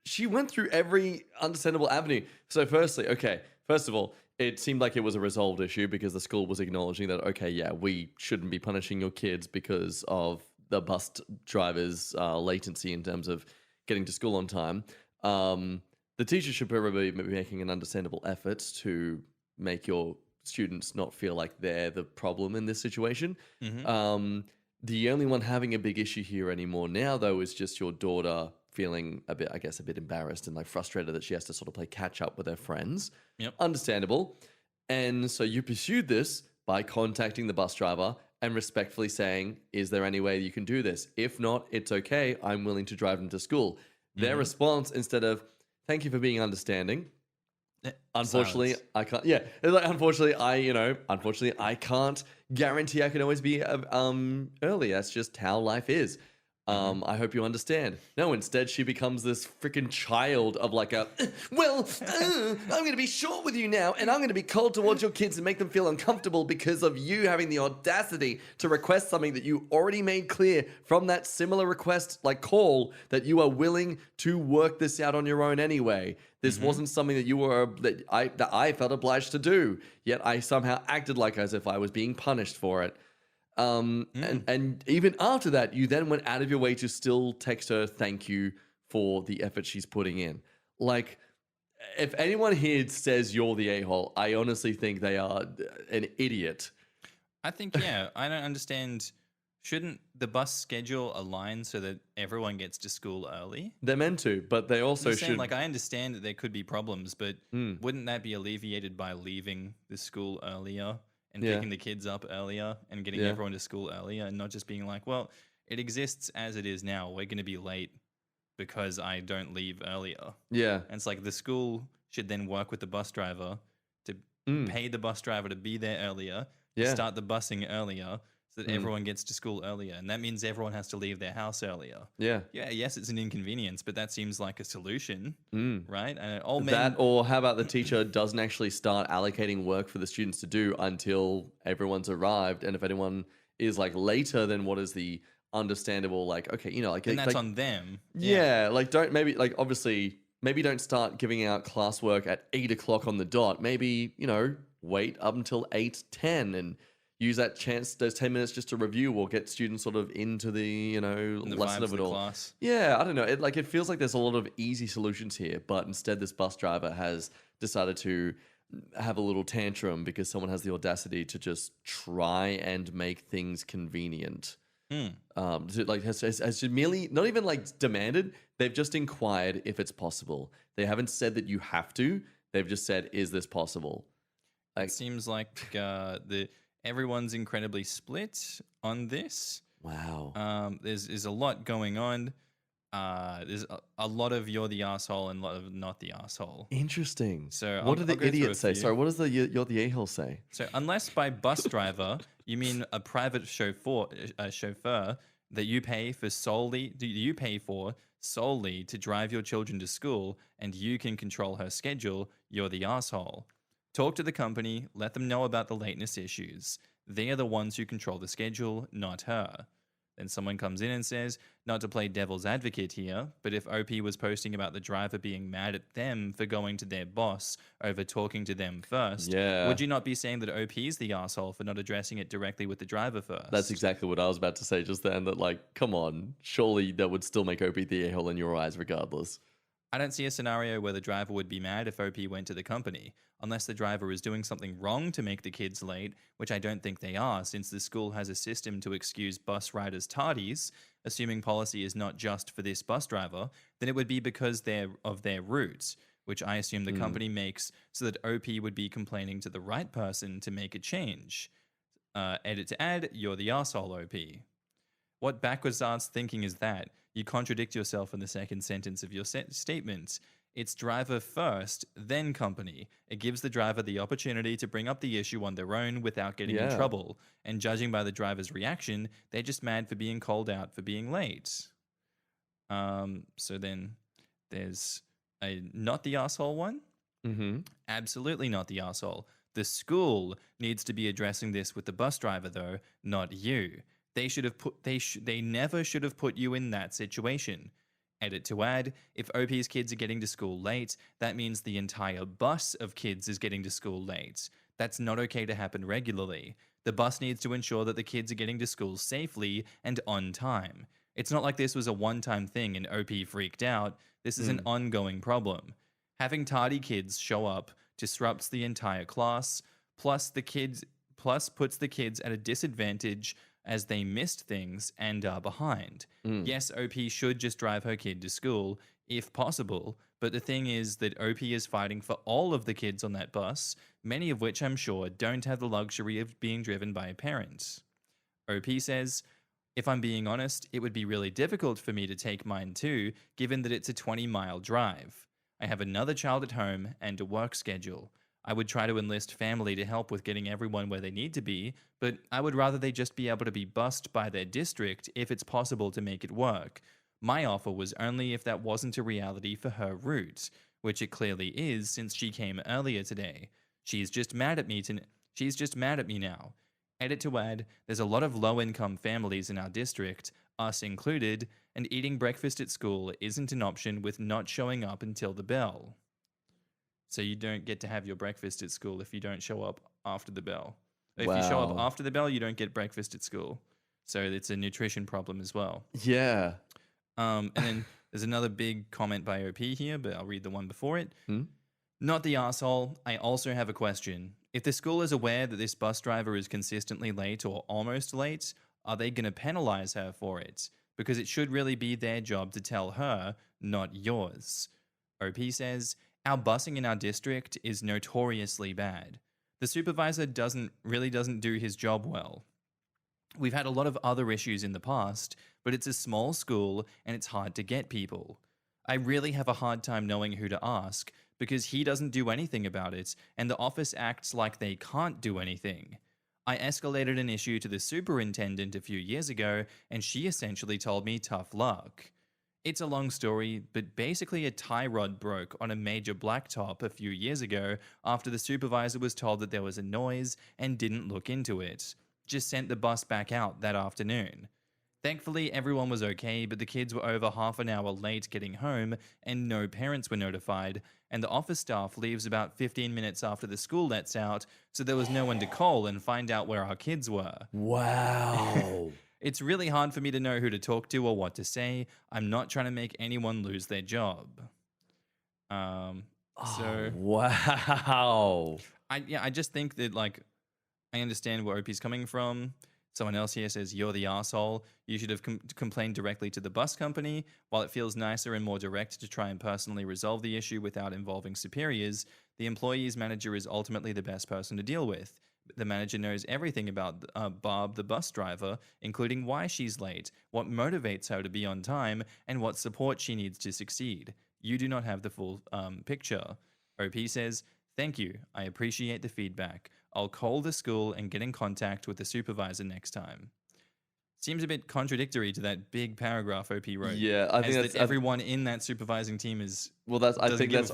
she went through every understandable avenue. So, first of all, it seemed like it was a resolved issue because the school was acknowledging that, okay, yeah, we shouldn't be punishing your kids because of the bus driver's latency in terms of getting to school on time. The teacher should probably be making an understandable effort to make your students not feel like they're the problem in this situation. Mm-hmm. The only one having a big issue here anymore now, though, is just your daughter feeling a bit embarrassed and like frustrated that she has to sort of play catch up with her friends. Yep. Understandable. And so you pursued this by contacting the bus driver and respectfully saying, is there any way you can do this? If not, it's okay. I'm willing to drive them to school. Their response, instead of, thank you for being understanding. Unfortunately, Silence. I can't. Yeah, it's like, unfortunately, I can't guarantee I can always be early. That's just how life is. I hope you understand. No, instead she becomes this freaking child of like I'm going to be short with you now, and I'm going to be cold towards your kids and make them feel uncomfortable because of you having the audacity to request something that you already made clear from that similar request, like call, that you are willing to work this out on your own anyway. This wasn't something that I felt obliged to do, yet I somehow acted like as if I was being punished for it. And even after that, you then went out of your way to still text her thank you for the effort she's putting in. Like, if anyone here says you're the a-hole, I honestly think they are an idiot. I think, yeah, I don't understand. Shouldn't the bus schedule align so that everyone gets to school early? They're meant to, but they also should. Like, I understand that there could be problems, but wouldn't that be alleviated by leaving the school earlier and picking the kids up earlier and getting everyone to school earlier, and not just being like, well, it exists as it is now. We're going to be late because I don't leave earlier. Yeah. And it's like the school should then work with the bus driver to pay the bus driver to be there earlier, start the busing earlier, so that everyone gets to school earlier. And that means everyone has to leave their house earlier. Yeah. Yeah, yes, it's an inconvenience, but that seems like a solution, right? And or how about the teacher doesn't actually start allocating work for the students to do until everyone's arrived? And if anyone is like later than what is the understandable. Like, okay, And that's on them. yeah, like don't maybe like obviously maybe don't start giving out classwork at 8 o'clock on the dot. Maybe, wait up until 8:10 and use that chance, those 10 minutes just to review or get students sort of into the, And the lesson vibes of of it the all. class. Yeah, I don't know. It feels like there's a lot of easy solutions here, but instead this bus driver has decided to have a little tantrum because someone has the audacity to just try and make things convenient. Has merely not even like demanded, they've just inquired if it's possible. They haven't said that you have to, they've just said, is this possible? It seems like everyone's incredibly split on this. Wow. There's a lot going on. There's a lot of you're the asshole and a lot of not the asshole. Interesting. So what I'll do the go through a idiots say? few. Sorry, what does the you're the a-hole say? So unless by bus driver you mean a private chauffeur that you pay for solely to drive your children to school and you can control her schedule, you're the asshole. Talk to the company, let them know about the lateness issues. They are the ones who control the schedule, not her. Then someone comes in and says, not to play devil's advocate here, but if OP was posting about the driver being mad at them for going to their boss over talking to them first, Yeah. would you not be saying that OP is the asshole for not addressing it directly with the driver first? That's exactly what I was about to say just then, that like, come on, surely that would still make OP the a-hole in your eyes regardless. I don't see a scenario where the driver would be mad if OP went to the company, unless the driver is doing something wrong to make the kids late, which I don't think they are, since the school has a system to excuse bus riders' tardies. Assuming policy is not just for this bus driver, then it would be because of their route, which I assume the company makes so that OP would be complaining to the right person to make a change. Edit to add, you're the arsehole, OP. What backwards ass thinking is that? You contradict yourself in the second sentence of your statement. It's driver first, then company. It gives the driver the opportunity to bring up the issue on their own without getting in trouble. And judging by the driver's reaction, they're just mad for being called out for being late. So then there's a not the asshole one. Absolutely not the asshole. The school needs to be addressing this with the bus driver, though, not you. They never should have put you in that situation. Edit to add, if OP's kids are getting to school late, that means the entire bus of kids is getting to school late. That's not okay to happen regularly. The bus needs to ensure that the kids are getting to school safely and on time. It's not like this was a one-time thing and OP freaked out. This is an ongoing problem. Having tardy kids show up disrupts the entire class, plus puts the kids at a disadvantage as they missed things and are behind. Yes, OP should just drive her kid to school, if possible, but the thing is that OP is fighting for all of the kids on that bus, many of which I'm sure don't have the luxury of being driven by a parent. OP says, if I'm being honest, it would be really difficult for me to take mine too, given that it's a 20-mile drive. I have another child at home and a work schedule. I would try to enlist family to help with getting everyone where they need to be, but I would rather they just be able to be bussed by their district if it's possible to make it work. My offer was only if that wasn't a reality for her route, which it clearly is since she came earlier today. She's just mad at me now. Edit to add, there's a lot of low-income families in our district, us included, and eating breakfast at school isn't an option with not showing up until the bell. So you don't get to have your breakfast at school if you don't show up after the bell. If you show up after the bell, you don't get breakfast at school. So it's a nutrition problem as well. Yeah. And then there's another big comment by OP here, but I'll read the one before it. Not the arsehole. I also have a question. If the school is aware that this bus driver is consistently late or almost late, are they going to penalize her for it? Because it should really be their job to tell her, not yours. OP says, our busing in our district is notoriously bad. The supervisor doesn't do his job well. We've had a lot of other issues in the past, but it's a small school and it's hard to get people. I really have a hard time knowing who to ask because he doesn't do anything about it and the office acts like they can't do anything. I escalated an issue to the superintendent a few years ago and she essentially told me tough luck. It's a long story, but basically a tie rod broke on a major blacktop a few years ago after the supervisor was told that there was a noise and didn't look into it. Just sent the bus back out that afternoon. Thankfully, everyone was okay, but the kids were over half an hour late getting home, and no parents were notified. And the office staff leaves about 15 minutes after the school lets out, so there was no one to call and find out where our kids were. Wow. It's really hard for me to know who to talk to or what to say. I'm not trying to make anyone lose their job. So Oh, wow. I just think that like I understand where OP's coming from. Someone else here says you're the asshole. You should have complained directly to the bus company. While it feels nicer and more direct to try and personally resolve the issue without involving superiors, the employee's manager is ultimately the best person to deal with. The manager knows everything about Barb, the bus driver, including why she's late, what motivates her to be on time, and what support she needs to succeed. You do not have the full picture. OP says, "Thank you. I appreciate the feedback. I'll call the school and get in contact with the supervisor next time." Seems a bit contradictory to that big paragraph OP wrote. Yeah, I think that's everyone in that supervising team is. Well, I think that's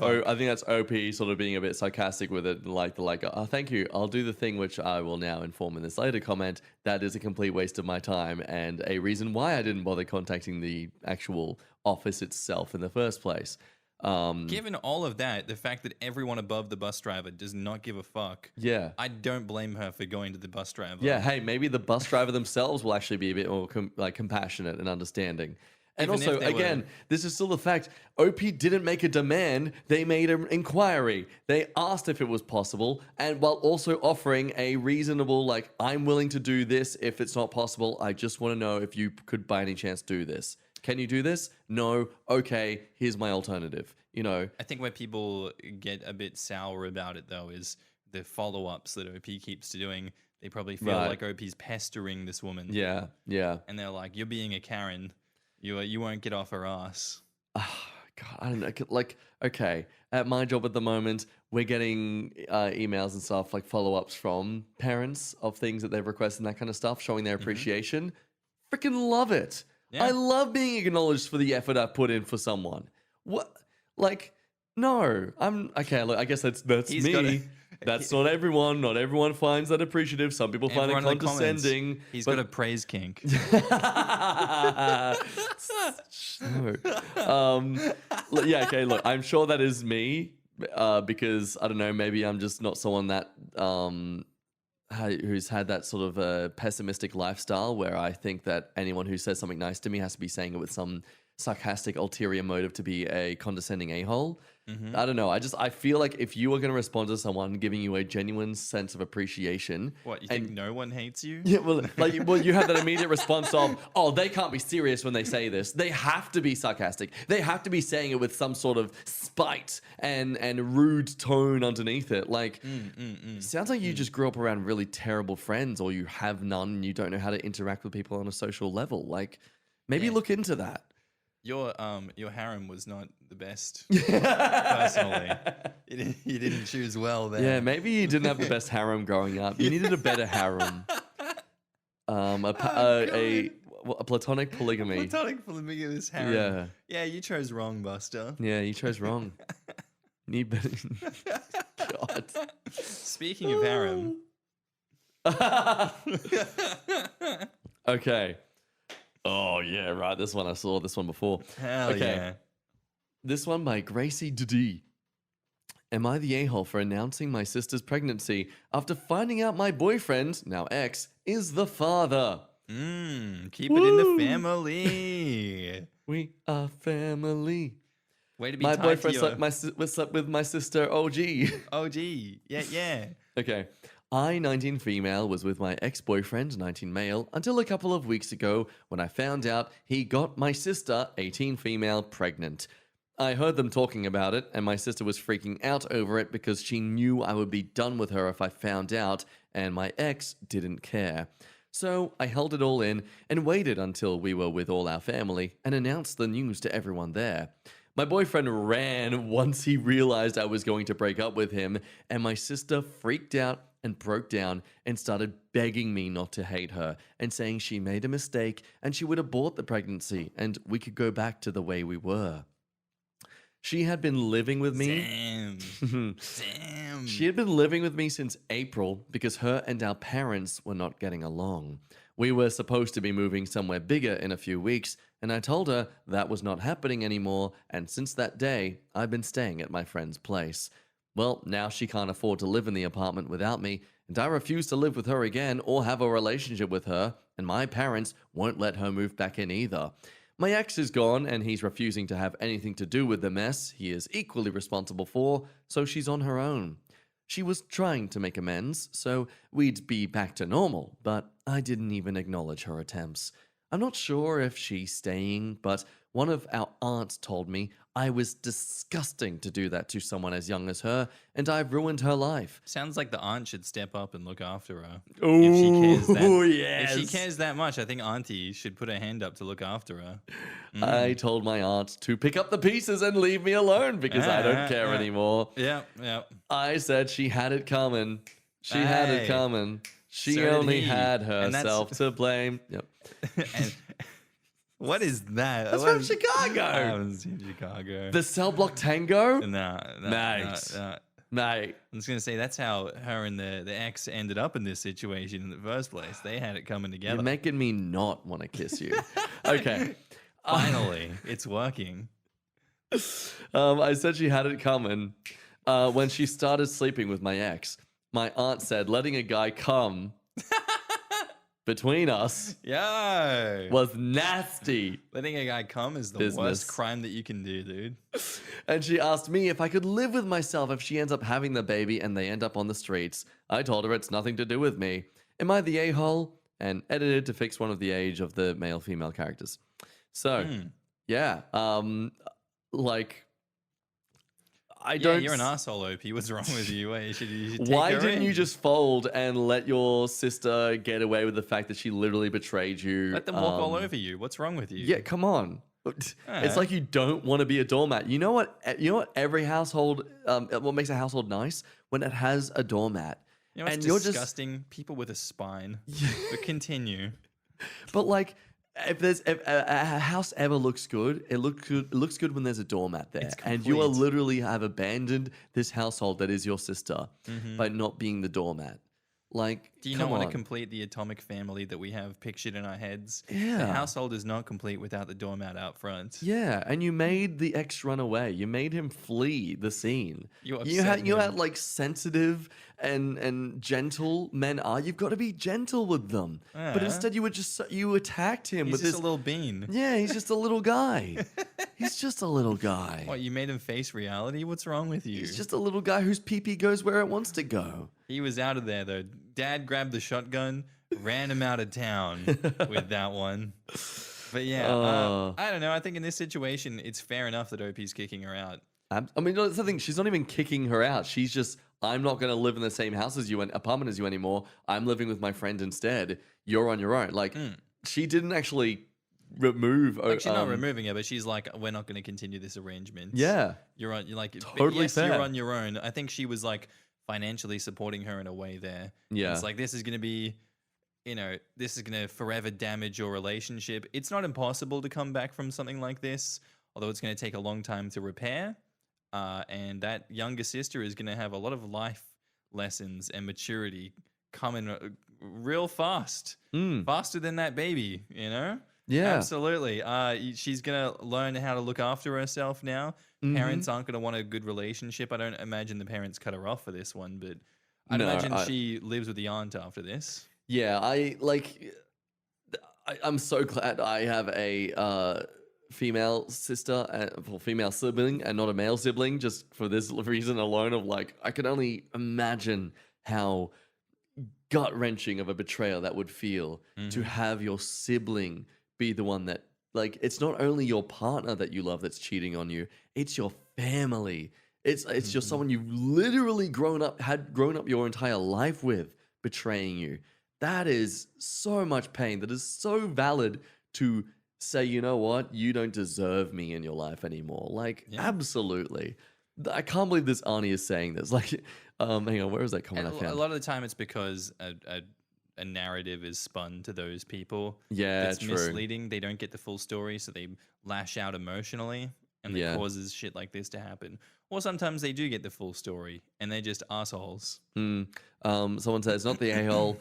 OP sort of being a bit sarcastic with it, oh, thank you. I'll do the thing which I will now inform in this later comment. That is a complete waste of my time and a reason why I didn't bother contacting the actual office itself in the first place. Given all of that, the fact that everyone above the bus driver does not give a fuck. Yeah. I don't blame her for going to the bus driver. Yeah, hey, maybe the bus driver themselves will actually be a bit more compassionate and understanding. And Even also, if they again, were- this is still the fact. OP didn't make a demand. They made an inquiry. They asked if it was possible, and while also offering a reasonable, like, I'm willing to do this if it's not possible. I just want to know if you could by any chance do this. Can you do this? No. Okay, here's my alternative. You know? I think where people get a bit sour about it, though, is the follow-ups that OP keeps doing. They probably feel Right. like OP's pestering this woman. Yeah, yeah. And they're like, "You're being a Karen. You won't get off her ass." God, I don't know. Like, okay, at my job at the moment, we're getting emails and stuff, like follow-ups from parents of things that they've requested and that kind of stuff, showing their appreciation. Freaking love it. Yeah. I love being acknowledged for the effort I've put in for someone. What? Like, no. I'm okay. Look, I guess that's He's me. gotta- That's not everyone. Not everyone finds that appreciative. Some people find it Everyone in the comments, condescending. He's but- got a praise kink. Yeah, okay, look, I'm sure that is me because I don't know, maybe I'm just not someone that who's had that sort of a pessimistic lifestyle where I think that anyone who says something nice to me has to be saying it with some sarcastic ulterior motive to be a condescending a-hole. I don't know. I feel like if you are going to respond to someone giving you a genuine sense of appreciation, What, you think no one hates you? yeah, well, you have that immediate response of, oh, they can't be serious when they say this. They have to be sarcastic. They have to be saying it with some sort of spite and rude tone underneath it. Like, sounds like you just grew up around really terrible friends, or you have none and you don't know how to interact with people on a social level. Like, maybe look into that. Your harem was not the best, personally. You didn't choose well there. Yeah, maybe you didn't have the best harem growing up. You needed a better harem. A platonic polygamy. Platonic polygamous harem. Yeah. Yeah, you chose wrong, Buster. Yeah, you chose wrong. Need better. God. Speaking of harem. Okay. Oh, yeah, right. This one, I saw this one before. Hell Okay. yeah. This one by Gracie Didi. Am I the a-hole for announcing my sister's pregnancy after finding out my boyfriend, now ex, is the father? Keep it in the family. We are family. Way to be My tied boyfriend to slept with my sister, OG. OG. Yeah. Okay. I, 19 female, was with my ex-boyfriend, 19 male, until a couple of weeks ago when I found out he got my sister, 18 female, pregnant. I heard them talking about it, and my sister was freaking out over it because she knew I would be done with her if I found out, and my ex didn't care. So I held it all in and waited until we were with all our family and announced the news to everyone there. My boyfriend ran once he realized I was going to break up with him, and my sister freaked out and broke down and started begging me not to hate her and saying she made a mistake and she would abort the pregnancy and we could go back to the way we were. She had been living with me. Damn. Damn. She had been living with me since April because her and our parents were not getting along. We were supposed to be moving somewhere bigger in a few weeks, and I told her that was not happening anymore, and since that day, I've been staying at my friend's place. Well, now she can't afford to live in the apartment without me, and I refuse to live with her again or have a relationship with her, and my parents won't let her move back in either. My ex is gone, and he's refusing to have anything to do with the mess he is equally responsible for, so she's on her own. She was trying to make amends, so we'd be back to normal, but I didn't even acknowledge her attempts. I'm not sure if she's staying, but one of our aunts told me I was disgusting to do that to someone as young as her, and I've ruined her life. Sounds like the aunt should step up and look after her. Oh, If she cares that much, I think Auntie should put her hand up to look after her. I told my aunt to pick up the pieces and leave me alone because I don't care anymore. Yeah. I said she had it coming. She had it Hey. coming. She So did only he. had And that's- herself to blame. Yep. And what is that? That's from Chicago. I haven't seen Chicago. The Cell Block Tango? No. Mate. Mate. I'm just gonna say that's how her and the ex ended up in this situation in the first place. They had it coming together. You're making me not want to kiss you. Okay. Finally, it's working. I said she had it coming when she started sleeping with my ex. My aunt said letting a guy come between us Yo, was nasty. letting a guy come is the Business. worst crime that you can do, dude. And she asked me if I could live with myself if she ends up having the baby and they end up on the streets. I told her it's nothing to do with me. Am I the a-hole? And edited to fix one of the age of the male-female characters. So, yeah, like, I don't. You're an asshole, OP. What's wrong with you? Wait, you should take Why her didn't in. you just fold and let your sister get away with the fact that she literally betrayed you? let them walk all over you? What's wrong with you? Yeah, come on. It's Yeah. like you don't want to be a doormat. You know what? You know what? Every household, what makes a household nice when it has a doormat. You know, it's and you're just disgusting. People with a spine. But continue. But like, if a house ever looks good, it looks good when there's a doormat there, It's and you are complete. literally have abandoned this household that is your sister by not being the doormat. Like, Do you come not want on. to complete the atomic family that we have pictured in our heads? Yeah. The household is not complete without the doormat out front. Yeah, and you made the ex run away. You made him flee the scene. You had upset him. like sensitive and gentle men are. You've got to be gentle with them. But Yeah. instead, you attacked him He's with just this. a little bean. Yeah, he's just a little guy. He's just a little guy. What, you made him face reality? What's wrong with you? He's just a little guy whose pee-pee goes where it wants to go. He was out of there though. Dad grabbed the shotgun, ran him out of town with that one. But yeah, I don't know. I think in this situation, it's fair enough that OP's kicking her out. I mean, that's the thing. She's not even kicking her out. She's just, I'm not going to live in the same house as you and apartment as you anymore. I'm living with my friend instead. You're on your own. Like, she didn't actually remove. Like she's not removing her, but she's like, we're not going to continue this arrangement. Yeah. You're on. You're like, but Totally yes, fair. you're on your own. I think she was like financially supporting her in a way there. Yeah. It's like this is going to be, this is going to forever damage your relationship. It's not impossible to come back from something like this, although it's going to take a long time to repair. And that younger sister is going to have a lot of life lessons and maturity coming real fast, faster than that baby. Yeah. Absolutely. She's going to learn how to look after herself now. Parents aren't going to want a good relationship. I don't imagine the parents cut her off for this one, but I'd imagine she lives with the aunt after this. Yeah. I'm so glad I have a female sister, or female sibling, and not a male sibling, just for this reason alone of like, I can only imagine how gut-wrenching of a betrayal that would feel to have your sibling be the one that, like, it's not only your partner that you love that's cheating on you, it's your family. It's just someone you've literally grown up your entire life with betraying you. That is so much pain. That is so valid to say, you know what, you don't deserve me in your life anymore. Like, absolutely. I can't believe this Arnie is saying this. Like, hang on, where is that comment I And found? a lot of the time it's because a narrative is spun to those people. Yeah, It's true. misleading. They don't get the full story, so they lash out emotionally. and that Yeah. causes shit like this to happen. Or sometimes they do get the full story and they're just assholes. Someone says, not the a-hole.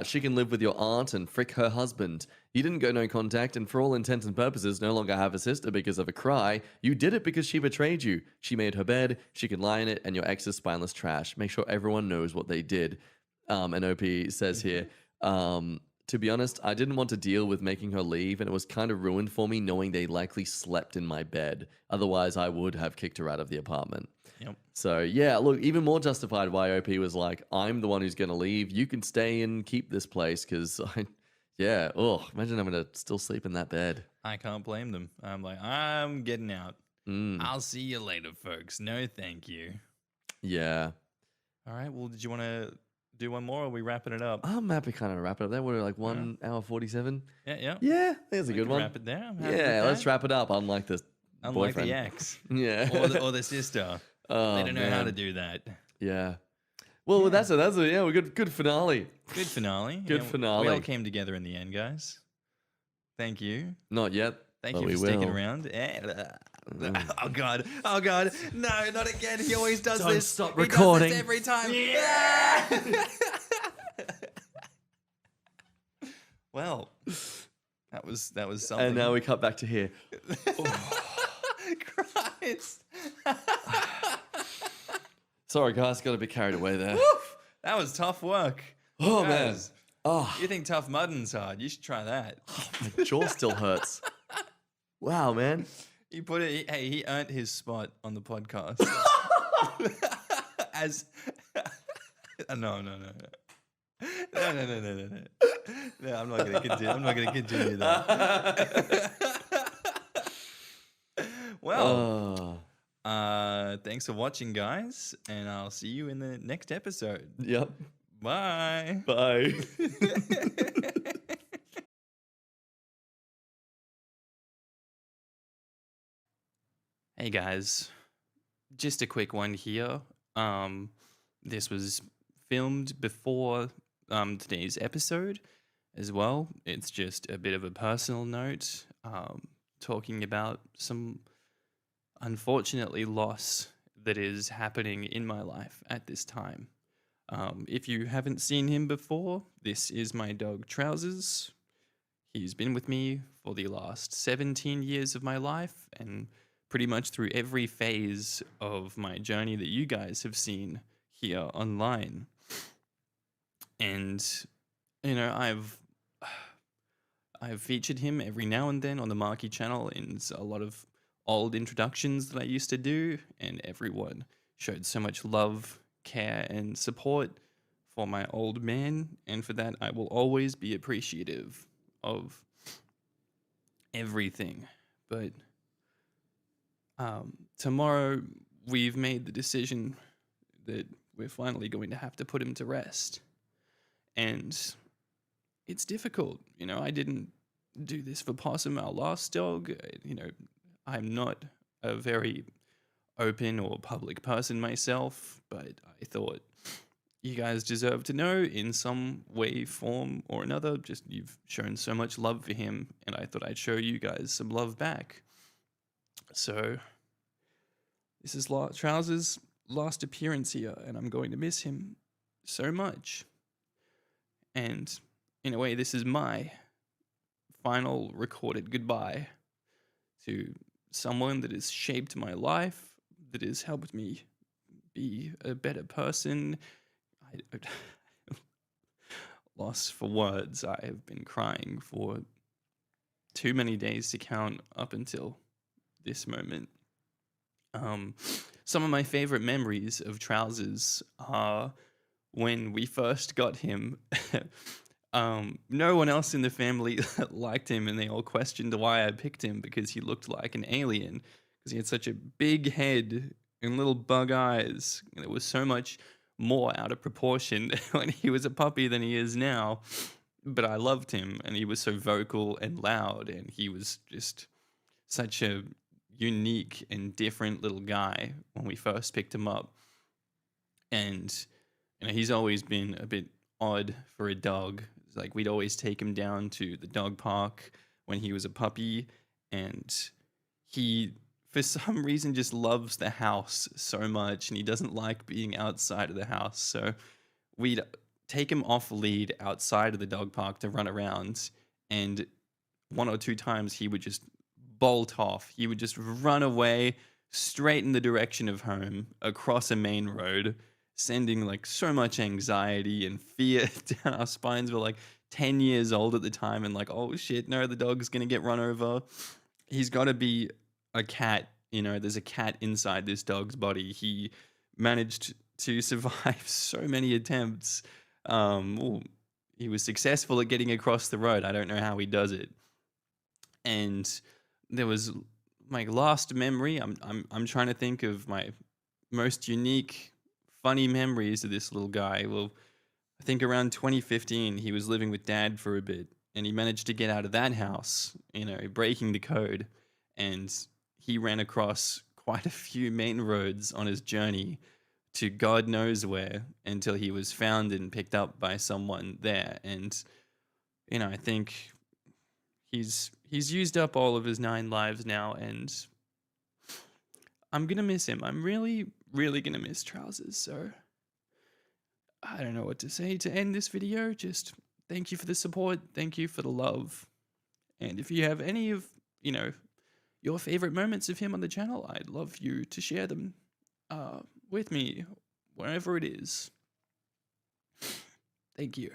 She can live with your aunt and frick her husband. You didn't go no contact, and for all intents and purposes, no longer have a sister because of a cry. You did it because she betrayed you. She made her bed, she can lie in it, and your ex is spineless trash. Make sure everyone knows what they did. And OP says here, to be honest, I didn't want to deal with making her leave, and it was kind of ruined for me knowing they likely slept in my bed. Otherwise, I would have kicked her out of the apartment. Yep. So, yeah, look, even more justified why OP was like, I'm the one who's going to leave. You can stay and keep this place because, imagine having to still sleep in that bed. I can't blame them. I'm like, I'm getting out. I'll see you later, folks. No, thank you. Yeah. All right. Well, did you want to do one more or are we wrapping it up? I'm happy kind of wrap it up there. We're like 1 hour 47. Yeah. Yeah, there's a good one. Wrap it there. I'm happy Yeah, with let's that. wrap it up. Unlike the Unlike boyfriend. the ex. Yeah. or the sister. Oh, They don't know how man. to do that. Yeah. Well, that's it. Yeah, we're good finale. Good finale. Good finale. We all came together in the end, guys. Thank you. Not yet. Thank but you we for sticking will. around. Oh God! Oh God! No, not again! He always does Don't this. stop He recording. does this every time. Well, that was something. And now we cut back to here. Christ! Sorry, guys, got a bit carried away there. That was tough work. Oh, Guys, man. Oh, you think tough mudding's hard? You should try that. my jaw still hurts. Wow, man. He put it. He earned his spot on the podcast. As no. No, I'm not gonna continue. I'm not gonna continue that. Well, thanks for watching, guys, and I'll see you in the next episode. Yep. Bye. Bye. Hey guys, just a quick one here. This was filmed before today's episode as well. It's just a bit of a personal note, talking about some unfortunately loss that is happening in my life at this time. If you haven't seen him before, this is my dog Trousers. He's been with me for the last 17 years of my life and pretty much through every phase of my journey that you guys have seen here online. And, you know, I've featured him every now and then on the Markee channel in a lot of old introductions that I used to do, and everyone showed so much love, care, and support for my old man, and for that I will always be appreciative of everything. But tomorrow we've made the decision that we're finally going to have to put him to rest. And it's difficult. You know, I didn't do this for Possum, our last dog. You know, I'm not a very open or public person myself, but I thought you guys deserve to know in some way, form, or another. Just you've shown so much love for him, and I thought I'd show you guys some love back. So this is Trousers' last appearance here, and I'm going to miss him so much. And in a way, this is my final recorded goodbye to someone that has shaped my life, that has helped me be a better person. Lost for words. I have been crying for too many days to count up until this moment. Some of my favorite memories of Trousers are when we first got him. No one else in the family liked him, and they all questioned why I picked him because he looked like an alien, because he had such a big head and little bug eyes, and it was so much more out of proportion when he was a puppy than he is now. But I loved him, and he was so vocal and loud, and he was just such a unique and different little guy when we first picked him up. And you know, he's always been a bit odd for a dog. It's like we'd always take him down to the dog park when he was a puppy, and he for some reason just loves the house so much, and he doesn't like being outside of the house. So we'd take him off lead outside of the dog park to run around, and one or two times he would just bolt off. He would just run away straight in the direction of home across a main road, sending like so much anxiety and fear down our spines. We're like 10 years old at the time and like, oh shit, no, the dog's gonna get run over. He's got to be a cat. There's a cat inside this dog's body. He managed to survive so many attempts. Well, he was successful at getting across the road. I don't know how he does it. And there was my last memory. I'm trying to think of my most unique, funny memories of this little guy. Well, I think around 2015, he was living with Dad for a bit, and he managed to get out of that house, breaking the code, and he ran across quite a few main roads on his journey to God knows where until he was found and picked up by someone there. And I think he's used up all of his 9 lives now, and I'm gonna miss him. I'm really, really gonna miss Trousers. So I don't know what to say to end this video. Just thank you for the support. Thank you for the love. And if you have any of, your favorite moments of him on the channel, I'd love you to share them with me, wherever it is. Thank you.